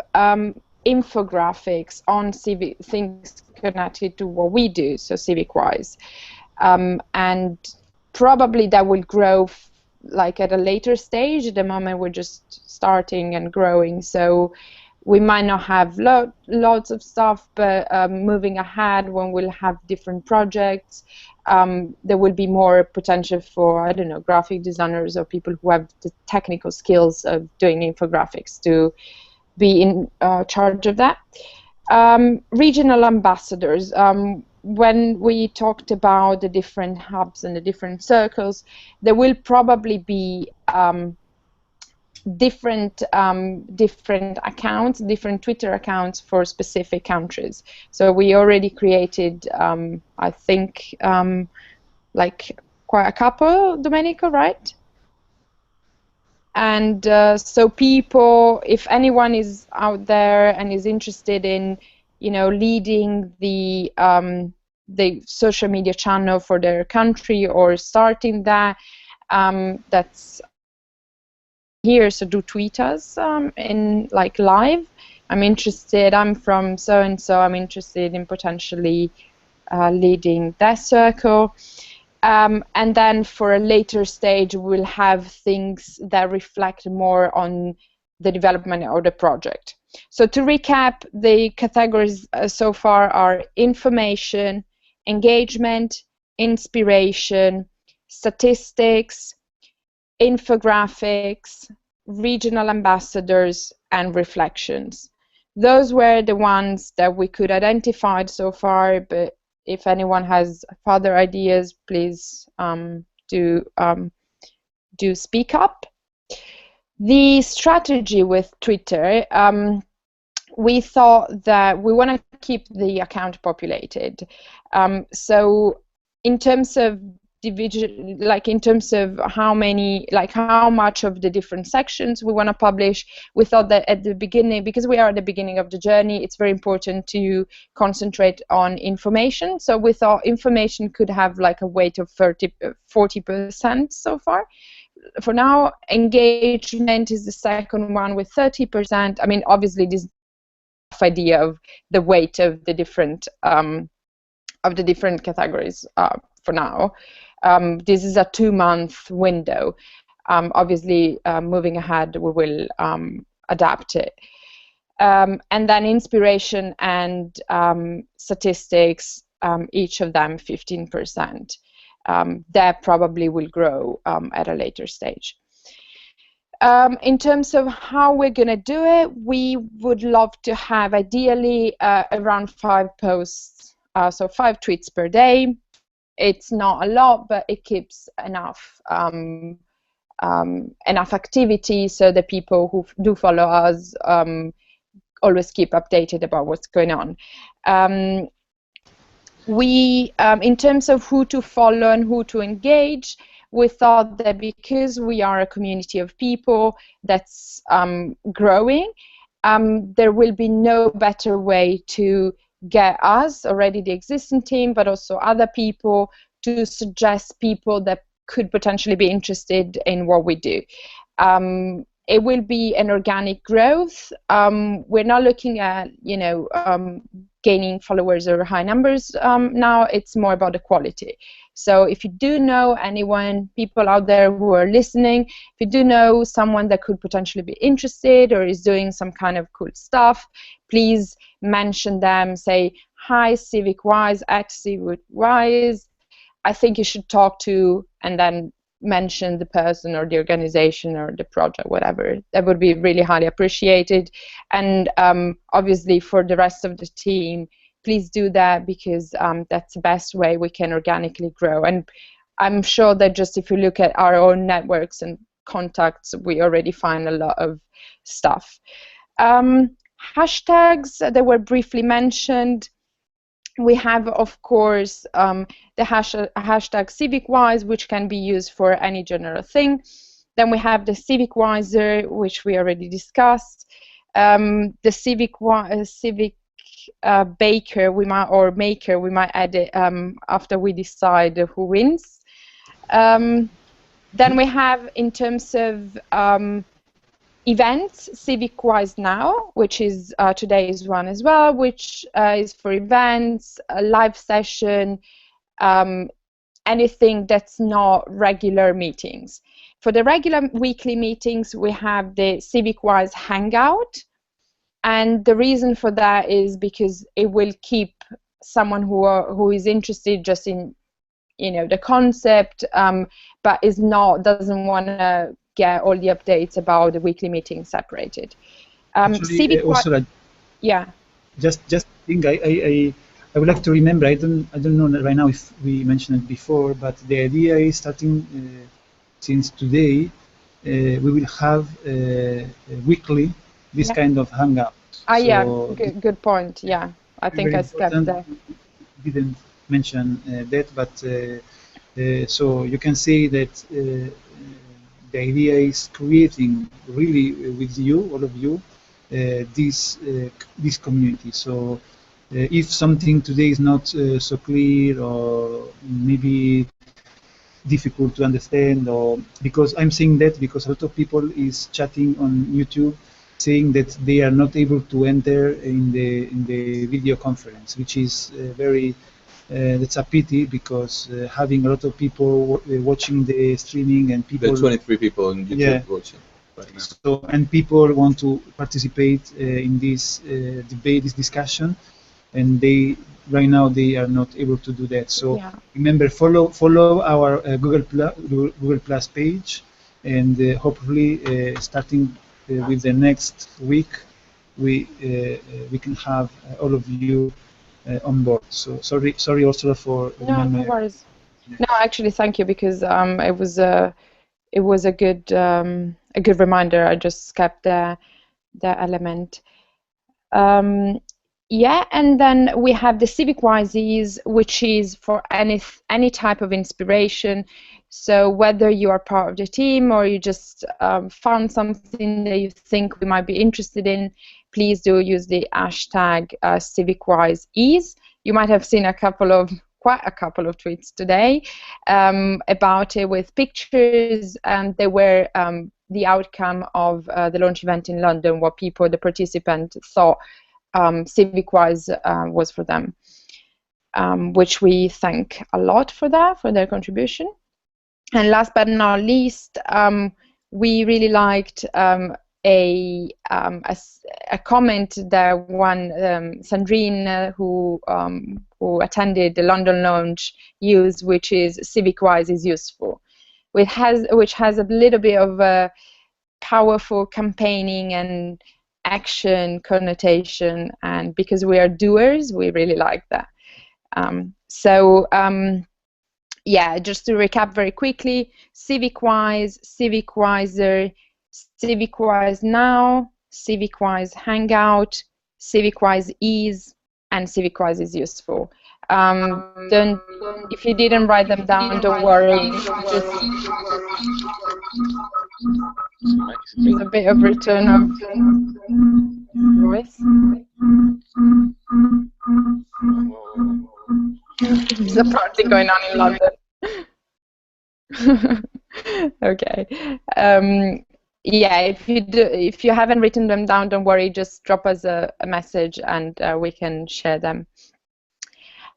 S2: infographics on civic things connected to what we do, so CivicWise, and probably that will grow like at a later stage. At the moment we're just starting and growing, so we might not have lots of stuff, but moving ahead, when we'll have different projects, there will be more potential for, I don't know, graphic designers or people who have the technical skills of doing infographics to be in charge of that. Regional ambassadors. When we talked about the different hubs and the different circles, there will probably be different accounts, different Twitter accounts for specific countries. So we already created, I think, like quite a couple, Domenico, right? And so people, if anyone is out there and is interested in, you know, leading the social media channel for their country or starting that, that's here, so do tweet us in like live. I'm interested, I'm from so and so, I'm interested in potentially leading that circle. And then for a later stage we'll have things that reflect more on the development of the project. So to recap, the categories so far are information, engagement, inspiration, statistics, infographics, regional ambassadors, and reflections. Those were the ones that we could identify so far, but if anyone has further ideas, please do speak up. The strategy with Twitter, we thought that we want to keep the account populated. So in terms of division, like in terms of how much of the different sections we want to publish, we thought that at the beginning, because we are at the beginning of the journey, it's very important to concentrate on information. So we thought information could have like a weight of 40% so far. For now, engagement is the second one with 30%. I mean, obviously this is a rough idea of the weight of the different categories for now. This is a 2-month window. Obviously, moving ahead, we will adapt it. And then inspiration and statistics, each of them 15%. That probably will grow at a later stage. In terms of how we're going to do it, we would love to have ideally around 5 posts, so 5 tweets per day. It's not a lot, but it keeps enough activity so that people who do follow us always keep updated about what's going on. In terms of who to follow and who to engage, we thought that because we are a community of people that's growing, there will be no better way to get us, already the existing team, but also other people, to suggest people that could potentially be interested in what we do. It will be an organic growth. We're not looking at, gaining followers or high numbers now. It's more about the quality. So if you do know anyone, people out there who are listening, if you do know someone that could potentially be interested or is doing some kind of cool stuff, please mention them. Say, hi, CivicWise, at CivicWise. I think you should talk to, and then mention the person or the organization or the project, whatever. That would be really highly appreciated. And obviously for the rest of the team, please do that, because that's the best way we can organically grow. And I'm sure that just if you look at our own networks and contacts, we already find a lot of stuff. Hashtags that were briefly mentioned. We have, of course, the hashtag CivicWise, which can be used for any general thing. Then we have the CivicWiser, which we already discussed. The Civic Baker, Maker, we might add it after we decide who wins. Then we have, in terms of events, CivicWise Now, which is today's one as well, which is for events, a live session, anything that's not regular meetings. For the regular weekly meetings, we have the CivicWise Hangout, and the reason for that is because it will keep someone who is interested just in, you know, the concept, but doesn't want to get all the updates about the weekly meeting separated.
S1: Actually, also,
S2: yeah.
S1: Just think, I would like to remember. I don't know right now if we mentioned it before, but the idea is starting since today, we will have weekly this kind of hangout.
S2: Yeah, good point. Yeah, I think I skipped that.
S1: Didn't mention that, but so you can say that the idea is creating really with you, all of you, this community. So if something today is not so clear, or maybe difficult to understand, or because I'm saying that because a lot of people is chatting on YouTube saying that they are not able to enter in the video conference, which is very that's a pity, because having a lot of people watching the streaming, and people,
S5: there are 23 people on YouTube watching right now.
S1: So, and people want to participate in this debate, this discussion, and right now they are not able to do that. So remember, follow our Google Plus page, and hopefully starting with the next week, we can have all of you on board. So sorry also for
S2: no worries. No, actually, thank you, because it was a good reminder. I just kept the element. Yeah, and then we have the CivicWise, which is for any type of inspiration. So whether you are part of the team or you just found something that you think we might be interested in, please do use the hashtag CivicWiseEase. You might have seen quite a couple of tweets today about it with pictures, and they were the outcome of the launch event in London, what the participants thought CivicWise was for them, which we thank a lot for their contribution. And last but not least, we really liked a comment that one Sandrine, who attended the London launch, used, which is CivicWise is useful, which has a little bit of a powerful campaigning and action connotation, and because we are doers, we really like that. Yeah, just to recap very quickly: CivicWise, CivicWiser, CivicWise Now, CivicWise Hangout, CivicWiseEase, and CivicWise is useful. If you didn't write them down, don't worry. There's a bit of return of voice. There's a party going on in London. Okay. Yeah, if you haven't written them down, don't worry. Just drop us a message, and we can share them.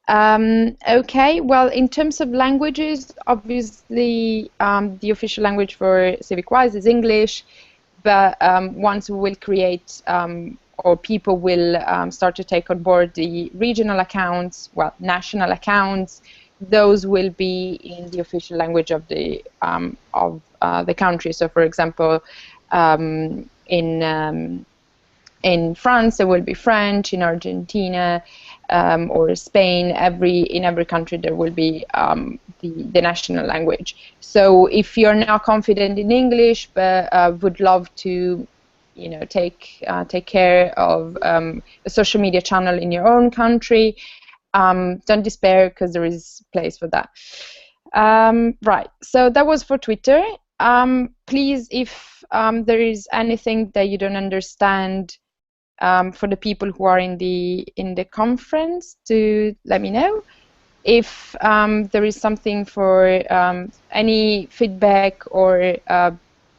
S2: Okay. Well, in terms of languages, obviously the official language for CivicWise is English, but once we will create or people will start to take on board the regional accounts, national accounts, those will be in the official language of the country. So, for example, in France there will be French, in Argentina or Spain, in every country there will be the national language. So if you're not confident in English but would love to you know, take care of a social media channel in your own country, don't despair, because there is place for that. Right, so that was for Twitter. Please, if there is anything that you don't understand for the people who are in the conference, to let me know. If there is something for any feedback or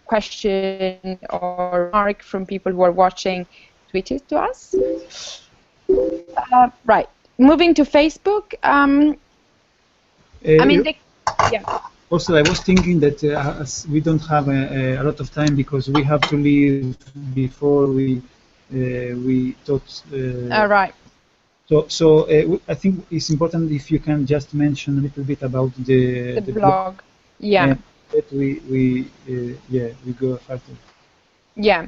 S2: question or remark from people who are watching, tweet it to us. Right, moving to Facebook. I mean, yeah.
S1: Also, I was thinking that as we don't have a lot of time because we have to leave before we thought.
S2: Right.
S1: So I think it's important if you can just mention a little bit about the
S2: blog. Yeah.
S1: And that we go further.
S2: Yeah.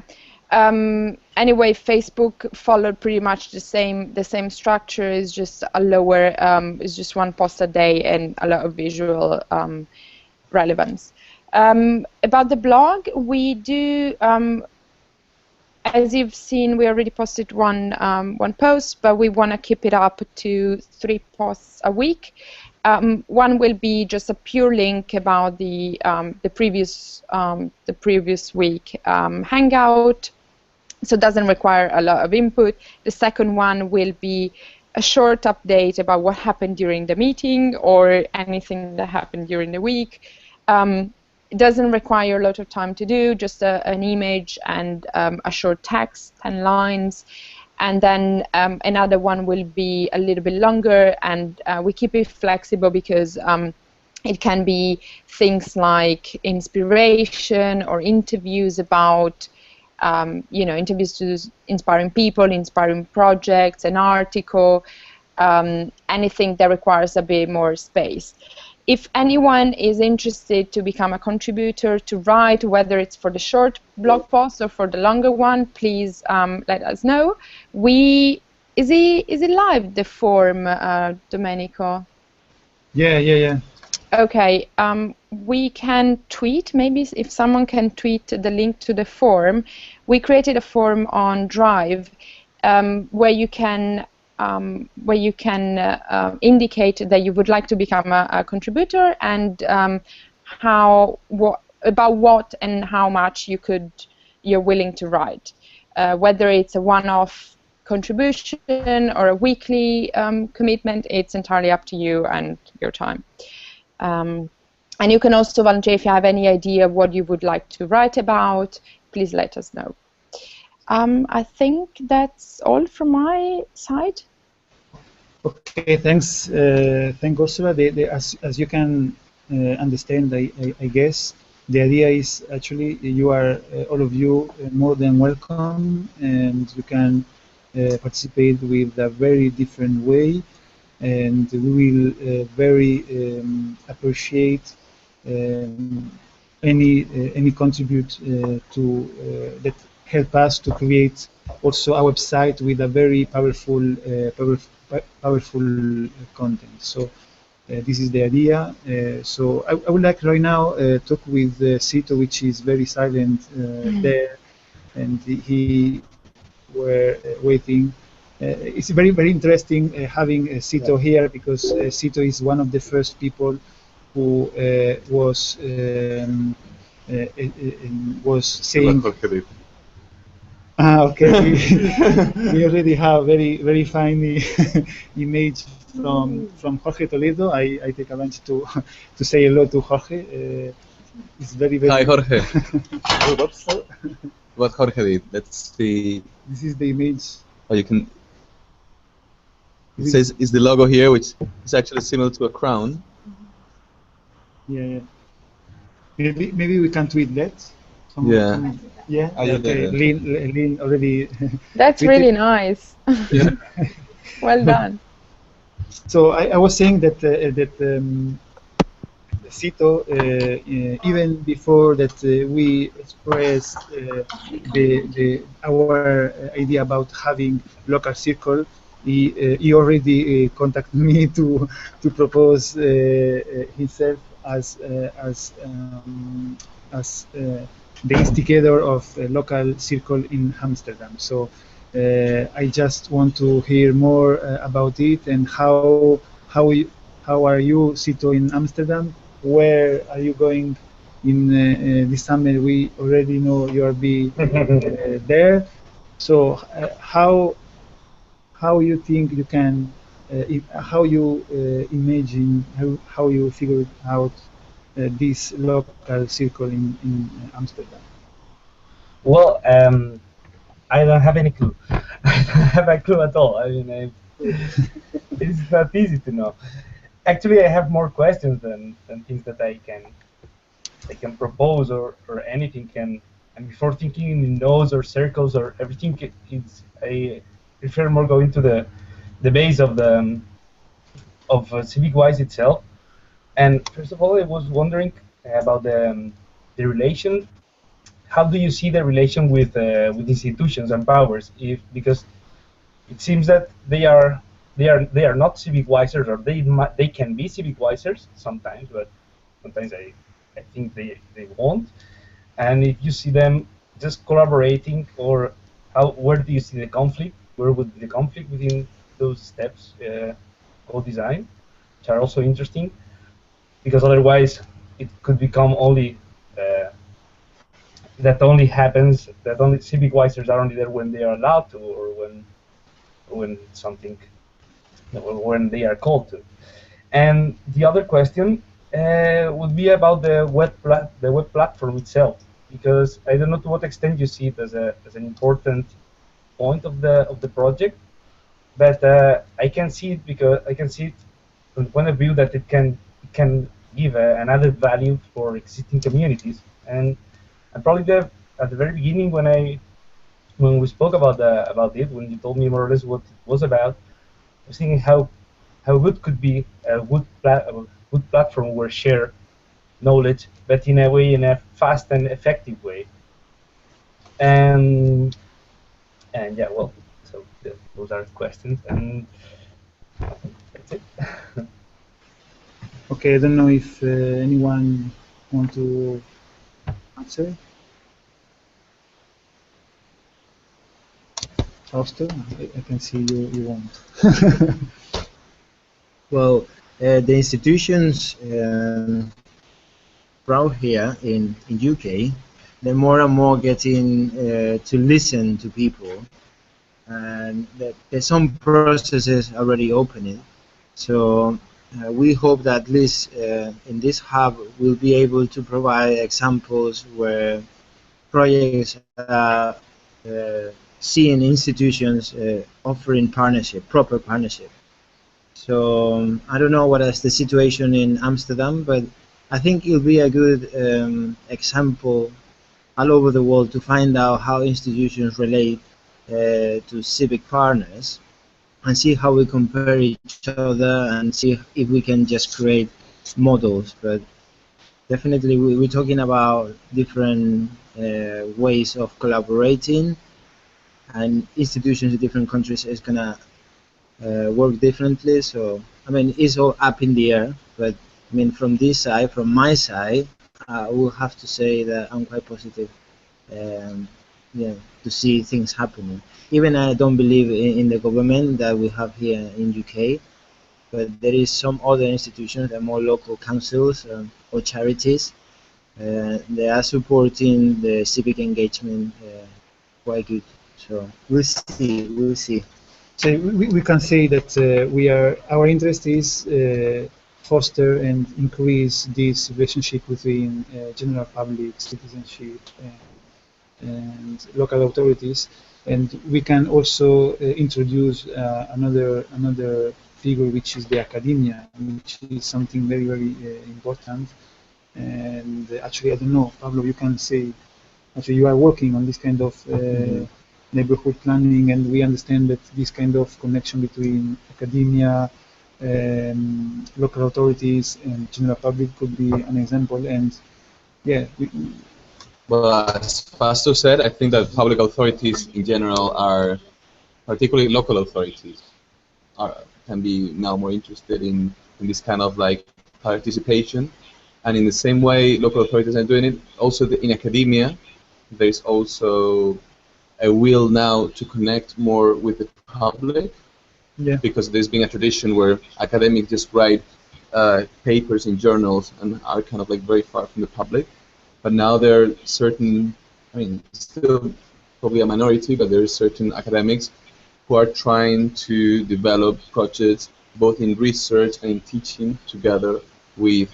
S2: Anyway, Facebook followed pretty much the same structure. Is just a lower. It's just one post a day and a lot of visual relevance. About the blog, we do. As you've seen, we already posted one post, but we want to keep it up to 3 posts a week. One will be just a pure link about the previous week hangout, so it doesn't require a lot of input. The second one will be a short update about what happened during the meeting or anything that happened during the week. It doesn't require a lot of time to do, just an image and a short text, 10 lines. And then another one will be a little bit longer, and we keep it flexible because it can be things like inspiration or interviews about, interviews to inspiring people, inspiring projects, an article, anything that requires a bit more space. If anyone is interested to become a contributor, to write, whether it's for the short blog post or for the longer one, please let us know. Is it live, the form, Domenico?
S1: Yeah.
S2: Okay. We can tweet. Maybe if someone can tweet the link to the form. We created a form on Drive where you can indicate that you would like to become a contributor and about what and how much you're willing to write, whether it's a one-off contribution or a weekly commitment. It's entirely up to you and your time. And you can also volunteer if you have any idea of what you would like to write about. Please let us know. I think that's all from my side.
S1: Okay, thanks. Thank Ursula. As you can understand, I guess the idea is actually you are all of you more than welcome, and you can participate with a very different way, and we will very appreciate any contribute to that help us to create also a website with a very powerful content. So this is the idea. So I would like right now talk with Sito, which is very silent there, and he were waiting. It's very very having Sito here, because Sito is one of the first people who was saying. Okay. We already have very fine image from Jorge Toledo. I take advantage to say hello to Jorge. It's very
S5: Hi, Jorge.
S1: Good.
S5: What Jorge did? Let's see.
S1: This is the image.
S5: Oh, you can. It says is the logo here, which is actually similar to a crown.
S1: Yeah. Maybe we can tweet that. Yeah. Okay. Lynn already.
S2: That's really nice.
S5: Yeah.
S2: Well done.
S1: So I was saying that Sito, even before that we expressed our idea about having local circle, he already contacted me to propose the instigator of a local circle in Amsterdam. So I just want to hear more about it and how are you, Cito, in Amsterdam? Where are you going in this summer? We already know you are be there. So how you think you can how you imagine how you figure out this local circle in Amsterdam?
S4: Well, I don't have any clue. I don't have a clue at all. I mean, it's not easy to know. Actually, I have more questions than things that I can propose or anything can. And before thinking in nodes or circles or everything, I prefer more going to the base of the CivicWise itself. And first of all, I was wondering about the relation. How do you see the relation with institutions and powers? Because it seems that they are not CivicWisers, or they can be CivicWisers sometimes, but sometimes I think they won't. And if you see them just collaborating, or where do you see the conflict? Where would the conflict within those steps co-design, which are also interesting, because otherwise it could become only that only happens, that only CivicWisers are only there when they are allowed to, or when something, or when they are called to. And the other question would be about the web platform itself, because I don't know to what extent you see it as an important point of the project, but I can see it from the point of view that it can give an added value for existing communities. And probably at the very beginning when we spoke about it, when you told me more or less what it was about, I was thinking how good could be a good platform where share knowledge, but in a fast and effective way. And yeah, well, so those are questions, and that's it.
S1: Okay, I don't know if anyone want to answer. Fausto, I can see you want.
S3: Well, the institutions around here in UK, they're more and more getting to listen to people, and there's some processes already opening. So we hope that at least in this hub we'll be able to provide examples where projects are seeing institutions offering proper partnership. So I don't know what is the situation in Amsterdam, but I think it'll be a good example all over the world to find out how institutions relate to civic partners, and see how we compare each other and see if we can just create models. But definitely we're talking about different ways of collaborating, and institutions in different countries is gonna work differently. So I mean, it's all up in the air, but I mean, from this side, from my side, I will have to say that I'm quite positive yeah, to see things happening. Even I don't believe in the government that we have here in UK, but there is some other institutions, that are more local councils or charities. They are supporting the civic engagement quite good. So we'll see. We'll see.
S1: So we can say that our interest is foster and increase this relationship between general public, citizenship, and local authorities, and we can also introduce another figure, which is the academia, which is something very important. And actually, I don't know, Pablo, you can say, actually you are working on this kind of neighborhood planning, and we understand that this kind of connection between academia, local authorities, and general public could be an example. And yeah,
S5: well, as Fausto said, I think that public authorities in general are, particularly local authorities, can be now more interested in this kind of like participation. And in the same way, local authorities are doing it. Also, in academia, there's also a will now to connect more with the public, because there's been a tradition where academics just write papers in journals and are kind of like very far from the public. But now there are certain, I mean, still probably a minority, but there are certain academics who are trying to develop projects both in research and in teaching together with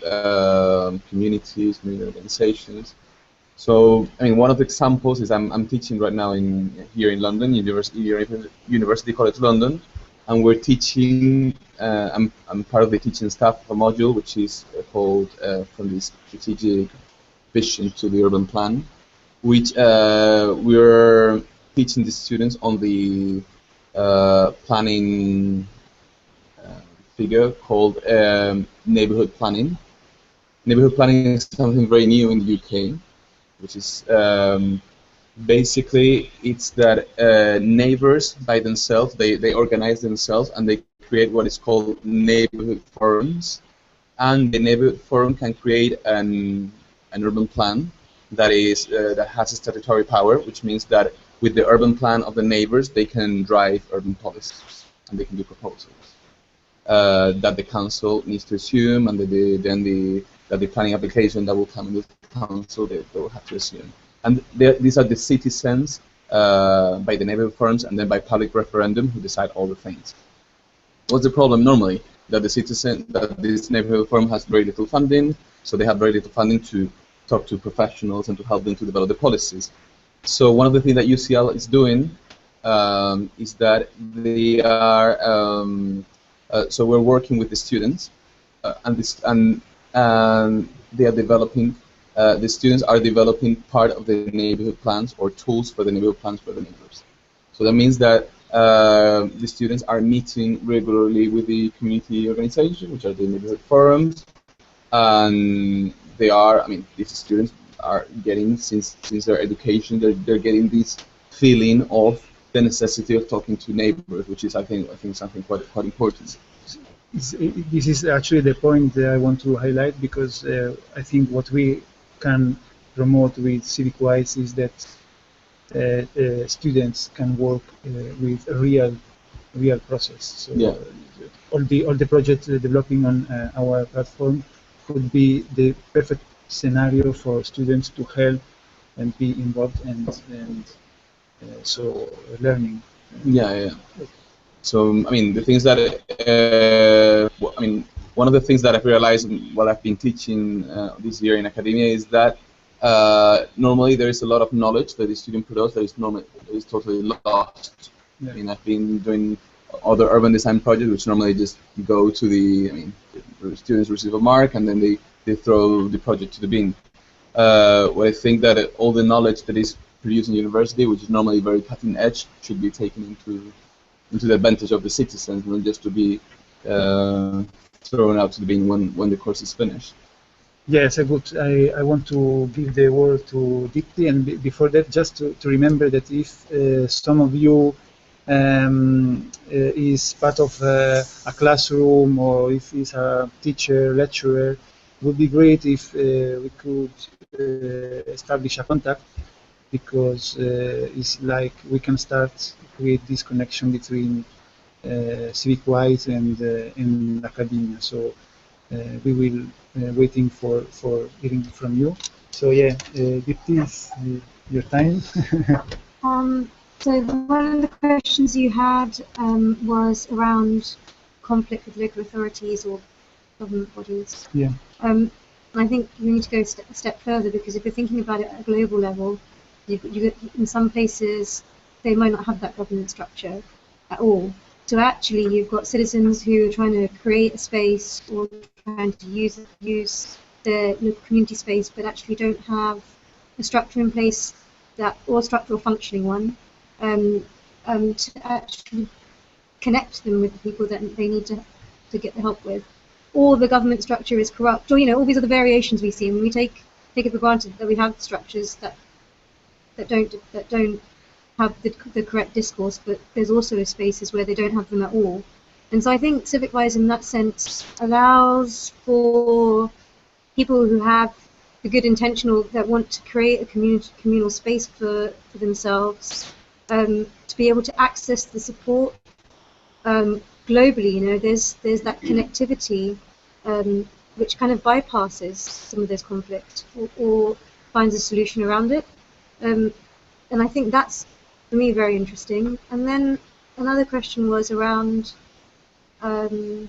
S5: communities, community organizations. So, I mean, one of the examples is I'm teaching right now here in London, University College London, and we're teaching. I'm part of the teaching staff of a module which is called From the Strategic Vision to the Urban Plan, which we're teaching the students on the planning figure called neighborhood planning. Neighborhood planning is something very new in the UK, which is basically it's that neighbors by themselves, they organize themselves and they create what is called neighborhood forums, and the neighborhood forum can create an urban plan that is that has a statutory power, which means that with the urban plan of the neighbors they can drive urban policies and they can do proposals that the council needs to assume, and that the planning application that will come in the council they will have to assume. And these are the citizens by the neighborhood forums and then by public referendum who decide all the things. What's the problem normally? That this neighborhood forum has very little funding, so they have very little funding to talk to professionals and to help them to develop the policies. So one of the things that UCL is doing is that they are so we're working with the students and they are developing. The students are developing part of the neighborhood plans or tools for the neighborhood plans for the neighbors. So that means that the students are meeting regularly with the community organization, which are the neighborhood forums, and they are, I mean, these students are getting, since their education, they're getting this feeling of the necessity of talking to neighbors, which is, I think something quite important.
S1: This is actually the point that I want to highlight, because I think what we can promote with CivicWise is that students can work with a real process. So
S5: yeah.
S1: all the projects developing on our platform could be the perfect scenario for students to help and be involved and so learning.
S5: Yeah. So I mean, the things that I mean, one of the things that I've realized while I've been teaching this year in academia is that normally there is a lot of knowledge that the student produces that is totally lost. Yeah. I mean, I've been doing other urban design projects which normally just go to the students receive a mark and then they throw the project to the bin. Well, I think that all the knowledge that is produced in university, which is normally very cutting edge, should be taken into the advantage of the citizens, not just to be thrown out to the bin when the course is finished.
S1: Yes, I want to give the word to Dipti, and before that, just to remember that if some of you is part of a classroom, or if is a teacher, lecturer, it would be great if we could establish a contact, because it's like we can start to create this connection between CivicWise and academia. So we will waiting for hearing from you. So yeah, Dipti, it's your time.
S8: So one of the questions you had was around conflict with local authorities or government bodies.
S1: Yeah.
S8: I think you need to go a step further, because if you're thinking about it at a global level, in some places they might not have that governance structure at all. So actually you've got citizens who are trying to create a space or trying to use their local community space, but actually don't have a structure in place, or structural functioning one, to actually connect them with the people that they need to get the help with. Or the government structure is corrupt, or all these are the variations we see, and we take it for granted that we have structures that don't have the correct discourse, but there's also spaces where they don't have them at all. And so I think CivicWise in that sense allows for people who have the good intention that want to create a communal space for themselves, to be able to access the support globally. You know, there's that connectivity which kind of bypasses some of this conflict or finds a solution around it. And I think that's, for me, very interesting. And then another question was around another.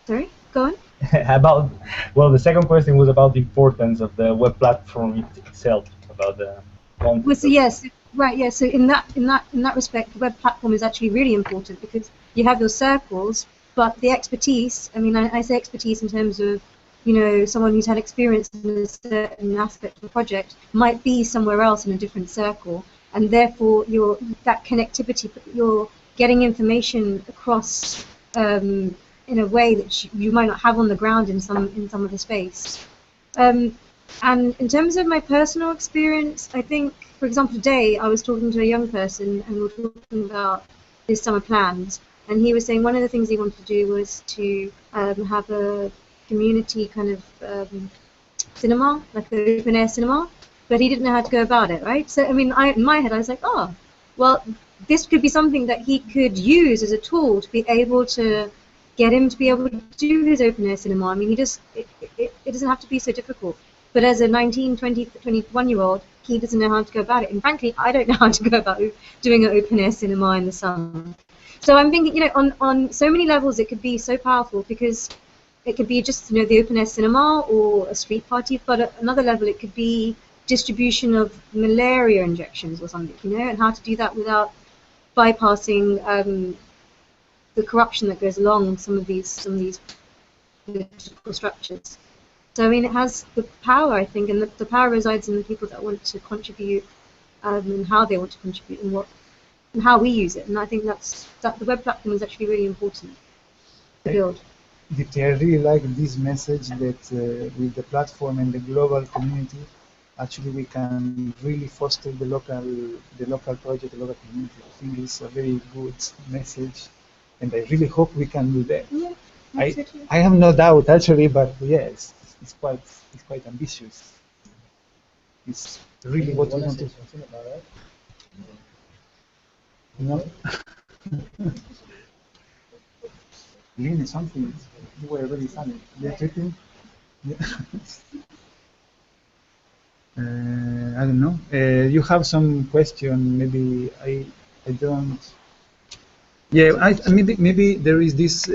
S8: Sorry, go on.
S4: About, well, the second question was about the importance of the web platform itself, about the content.
S8: Well, so yes, right, yeah. So in that respect, the web platform is actually really important because you have your circles, but the expertise. I mean, I say expertise in terms of, you know, someone who's had experience in a certain aspect of the project might be somewhere else in a different circle, and therefore that connectivity, you're getting information across in a way that you might not have on the ground in some of the space. And in terms of my personal experience, I think, for example, today I was talking to a young person and we were talking about his summer plans, and he was saying one of the things he wanted to do was to have a community kind of cinema, like an open air cinema, but he didn't know how to go about it, right? So, I mean, in my head I was like, oh, well, this could be something that he could use as a tool to be able to get him to be able to do his open air cinema. I mean, it doesn't have to be so difficult. But as a 19, 20, 21-year-old, he doesn't know how to go about it. And frankly, I don't know how to go about doing an open air cinema in the summer. So I'm thinking, you know, on so many levels it could be so powerful, because it could be just, you know, the open air cinema or a street party, but at another level it could be distribution of malaria injections or something, you know, and how to do that without bypassing the corruption that goes along some of these political structures. So I mean, it has the power, I think, and the power resides in the people that want to contribute, and how they want to contribute, and how we use it. And I think that the web platform is actually really important to build.
S1: Dipti, I really like this message that with the platform and the global community, actually we can really foster the local project, the local community. I think it's a very good message, and I really hope we can do that.
S8: Yeah,
S1: I have no doubt actually, but yes, it's quite ambitious. It's really what we want to do. No? Lynn, something. You were very funny. You're tripping? Yeah. I don't know. You have some question? Maybe I don't. Yeah, maybe there is this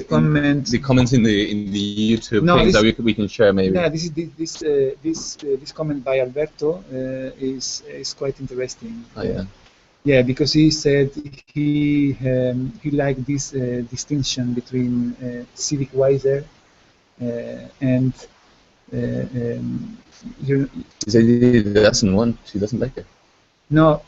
S1: comment.
S5: The comments in the YouTube things that we can share maybe.
S1: Yeah, this comment by Alberto is quite interesting.
S5: Oh, yeah.
S1: Yeah, because he said he liked this distinction between CivicWiser and
S5: he said he doesn't like it.
S1: No,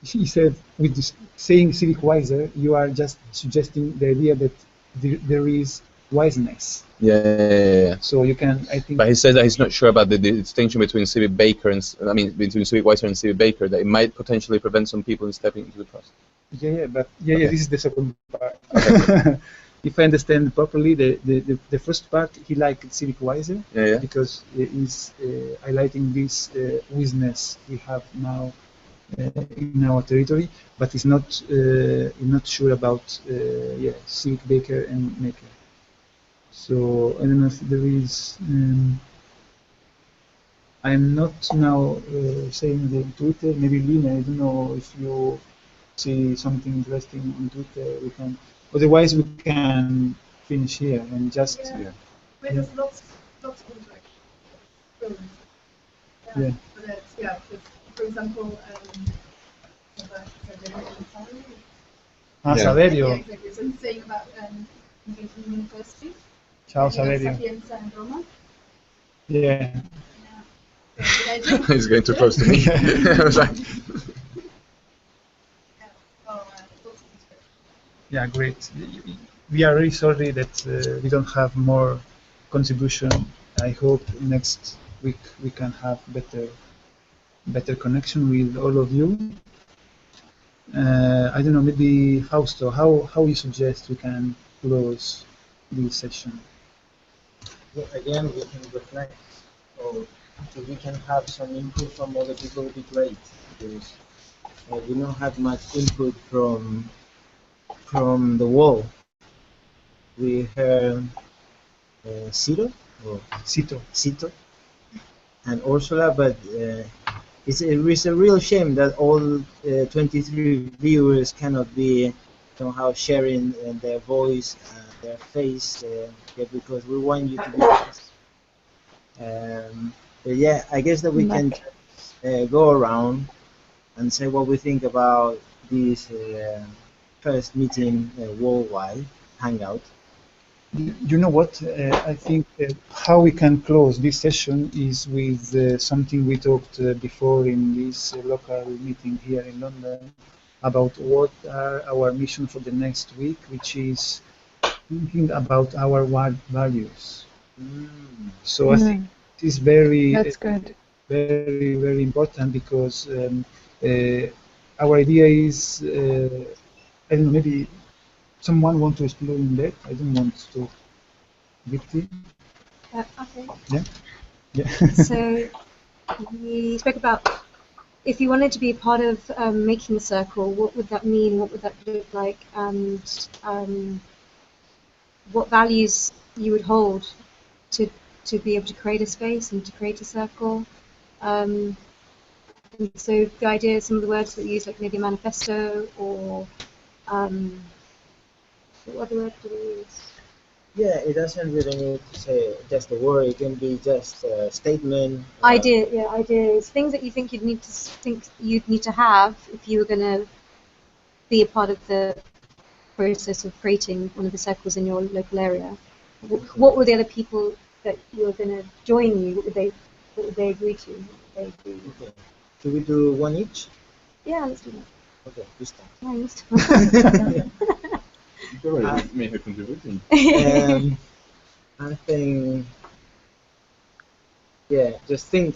S1: he said with this, saying CivicWiser, you are just suggesting the idea that there is wiseness.
S5: Yeah.
S1: So you can, I think.
S5: But he says that he's not sure about the distinction between Civic Baker and between CivicWiser and Civic Baker, that it might potentially prevent some people in stepping into the process.
S1: Yeah, this is the second part. If I understand properly, the first part he liked CivicWiser because it is highlighting this wiseness we have now in our territory, but he's not sure about Civic Baker and Maker. So I don't know if there is. I'm not now saying the Twitter. Maybe Lina, I don't know if you see something interesting on Twitter. We can. Otherwise, we can finish here and just.
S7: Yeah. There's lots of interaction.
S1: Yeah.
S7: But for example,
S1: Saverio.
S7: Yeah, exactly. So he's saying about engaging university.
S1: Ciao, Saverio.
S7: Sapienza and Roma.
S1: Yeah.
S5: He's going too close to me. I was like.
S1: Yeah, great. We are really sorry that we don't have more contribution. I hope next week we can have better connection with all of you. I don't know, maybe Fausto, how you suggest we can close this session.
S3: Well, again, we can reflect, or if we can have some input from other people, would be great, because we don't have much input from the wall. We heard Cito, or Cito, and Ursula, but it's a real shame that all 23 viewers cannot be somehow sharing their voice, their face, because we want you to be present. But yeah, I guess that we can go around and say what we think about this first meeting worldwide hangout.
S1: You know what? I think how we can close this session is with something we talked before in this local meeting here in London about what are our mission for the next week, which is thinking about our values. So I think it is
S2: That's good.
S1: very, very important because our idea is, I don't know, maybe someone want to explain that? I don't want to. Victor?
S8: Okay.
S1: Yeah. Yeah.
S8: So we spoke about if you wanted to be a part of making the circle, what would that mean? What would that look like? And what values you would hold to be able to create a space and to create a circle. And so the idea, some of the words that we use, like maybe a manifesto or what other word do we use?
S3: Yeah, it doesn't really need to say just a word. It can be just a statement.
S8: Ideas, things that you think you'd need to have if you were going to be a part of the process of creating one of the circles in your local area. What were the other people that you were going to join you? What would they agree to?
S3: Okay. Should we do one each?
S8: Yeah, let's do that.
S3: Okay, you start.
S8: Nice.
S5: You already made her contribution.
S3: I think, yeah, just think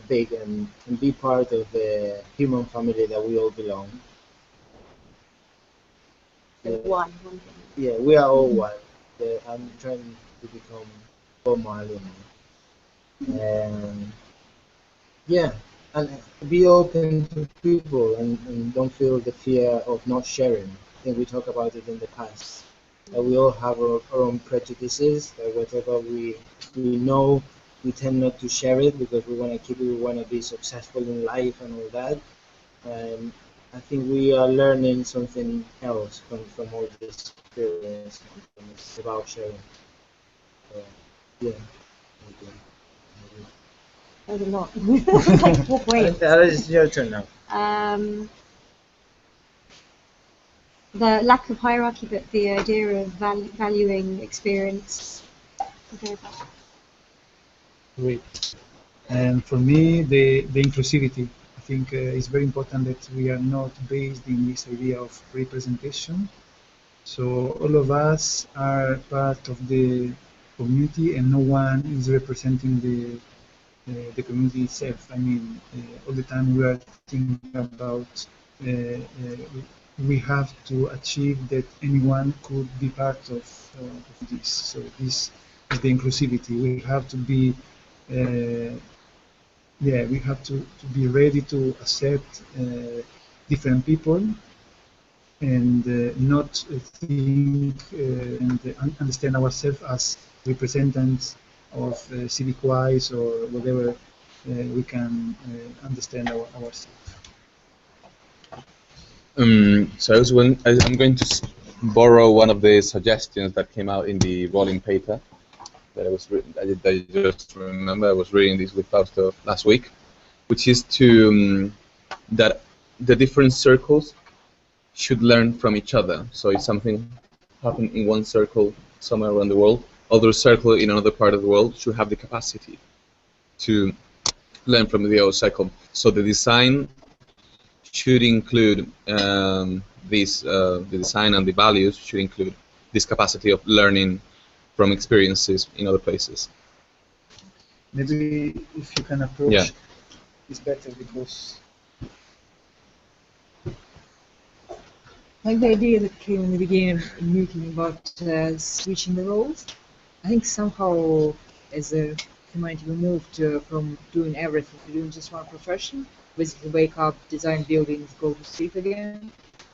S3: big and be part of the human family that we all belong.
S8: One.
S3: Yeah, we are all one. I'm trying to become Bob Marley now. Yeah, and be open to people and don't feel the fear of not sharing. I think we talked about it in the past. We all have our own prejudices. Whatever we know, we tend not to share it because we want to keep it. We want to be successful in life and all that. And I think we are learning something else from all this experience. It's about sharing. Yeah. Okay.
S8: That was a lot. Like 4 points.
S3: That is your turn now.
S8: The lack of hierarchy, but the idea of valuing experience. Okay.
S1: Great. And for me, the inclusivity. I think it's very important that we are not based in this idea of representation. So all of us are part of the community, and no one is representing the community itself. I mean, all the time we are thinking about we have to achieve that anyone could be part of this. So this is the inclusivity. We have to be, we have to be ready to accept different people and not think and understand ourselves as representatives of civic-wise or whatever we can understand ourselves.
S5: So I'm going to borrow one of the suggestions that came out in the rolling paper that I just remember. I was reading this with Fausto last week, which is to that the different circles should learn from each other. So if something happened in one circle somewhere around the world, other circle in another part of the world should have the capacity to learn from the other circle. So the design should include the design and the values should include this capacity of learning from experiences in other places.
S1: Maybe if you can approach, it's better because.
S6: Like the idea that came in the beginning of the meeting about switching the roles. I think somehow as a humanity we moved from doing everything to doing just one profession. Basically wake up, design buildings, go to sleep again.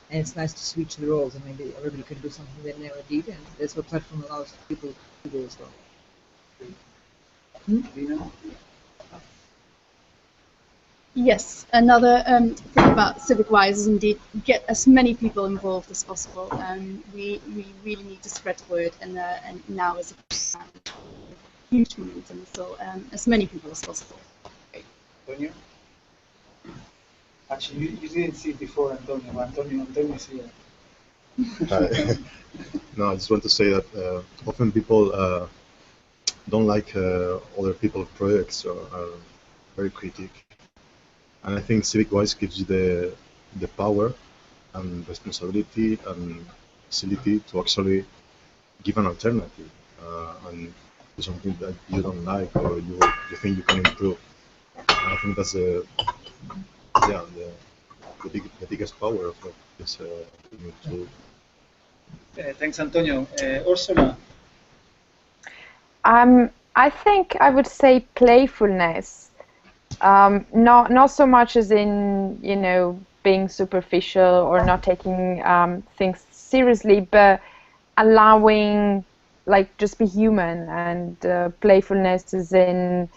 S6: And it's nice to switch the roles and maybe everybody can do something they never did, and that's what platform allows people to do as well.
S7: Yes, another thing about CivicWise is indeed get as many people involved as possible. We really need to spread the word, and now is a huge momentum. So as many people as possible.
S1: Antonio? Actually, you didn't see it before, Antonio. Antonio is here.
S10: No, I just want to say that often people don't like other people's projects or are very critic. And I think CivicWise gives you the power and responsibility and facility to actually give an alternative and do something that you don't like or you think you can improve. And I think that's the biggest power of this new tool.
S1: Thanks, Antonio. Ursula?
S2: I think I would say playfulness. Not so much as in, you know, being superficial or not taking things seriously, but allowing, like, just be human, and playfulness is in,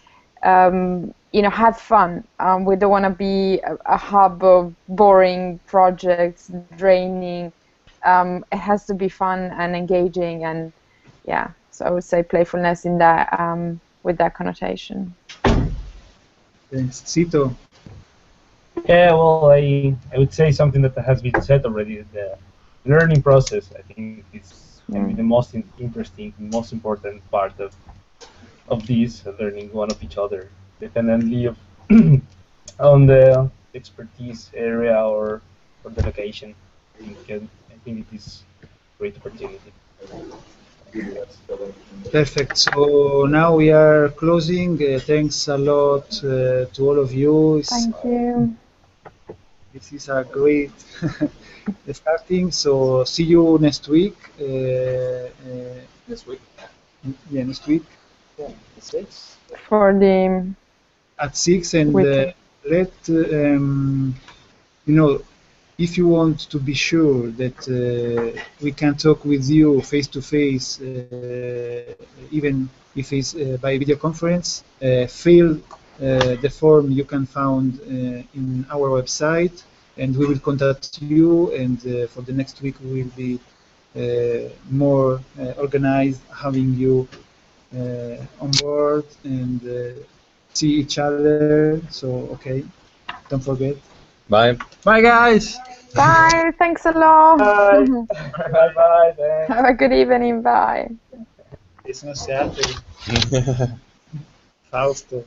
S2: you know, have fun. We don't want to be a hub of boring projects, draining. It has to be fun and engaging, and yeah, so I would say playfulness in that, with that connotation.
S1: Thanks. Cito?
S4: Yeah, well, I would say something that has been said already. The learning process, I think, is maybe the most interesting, most important part of this, learning one of each other, dependently of on the expertise area or the location. I think it is a great opportunity.
S1: Perfect. So now we are closing. Thanks a lot to all of you.
S2: Thank you.
S1: This is a great starting. So see you next week.
S5: Next week.
S1: Yeah, next week.
S5: Yeah, 6.
S2: For the
S1: At 6, and let you know, if you want to be sure that we can talk with you face to face, even if it's by video conference, fill the form you can find in our website, and we will contact you. And for the next week, we will be more organized, having you on board and see each other. So, okay, don't forget.
S9: Bye.
S3: Bye, guys.
S2: Bye. Thanks a lot.
S4: Bye. Bye. Thanks.
S2: Have a good evening. Bye.
S1: Eso no se hace. Fausto.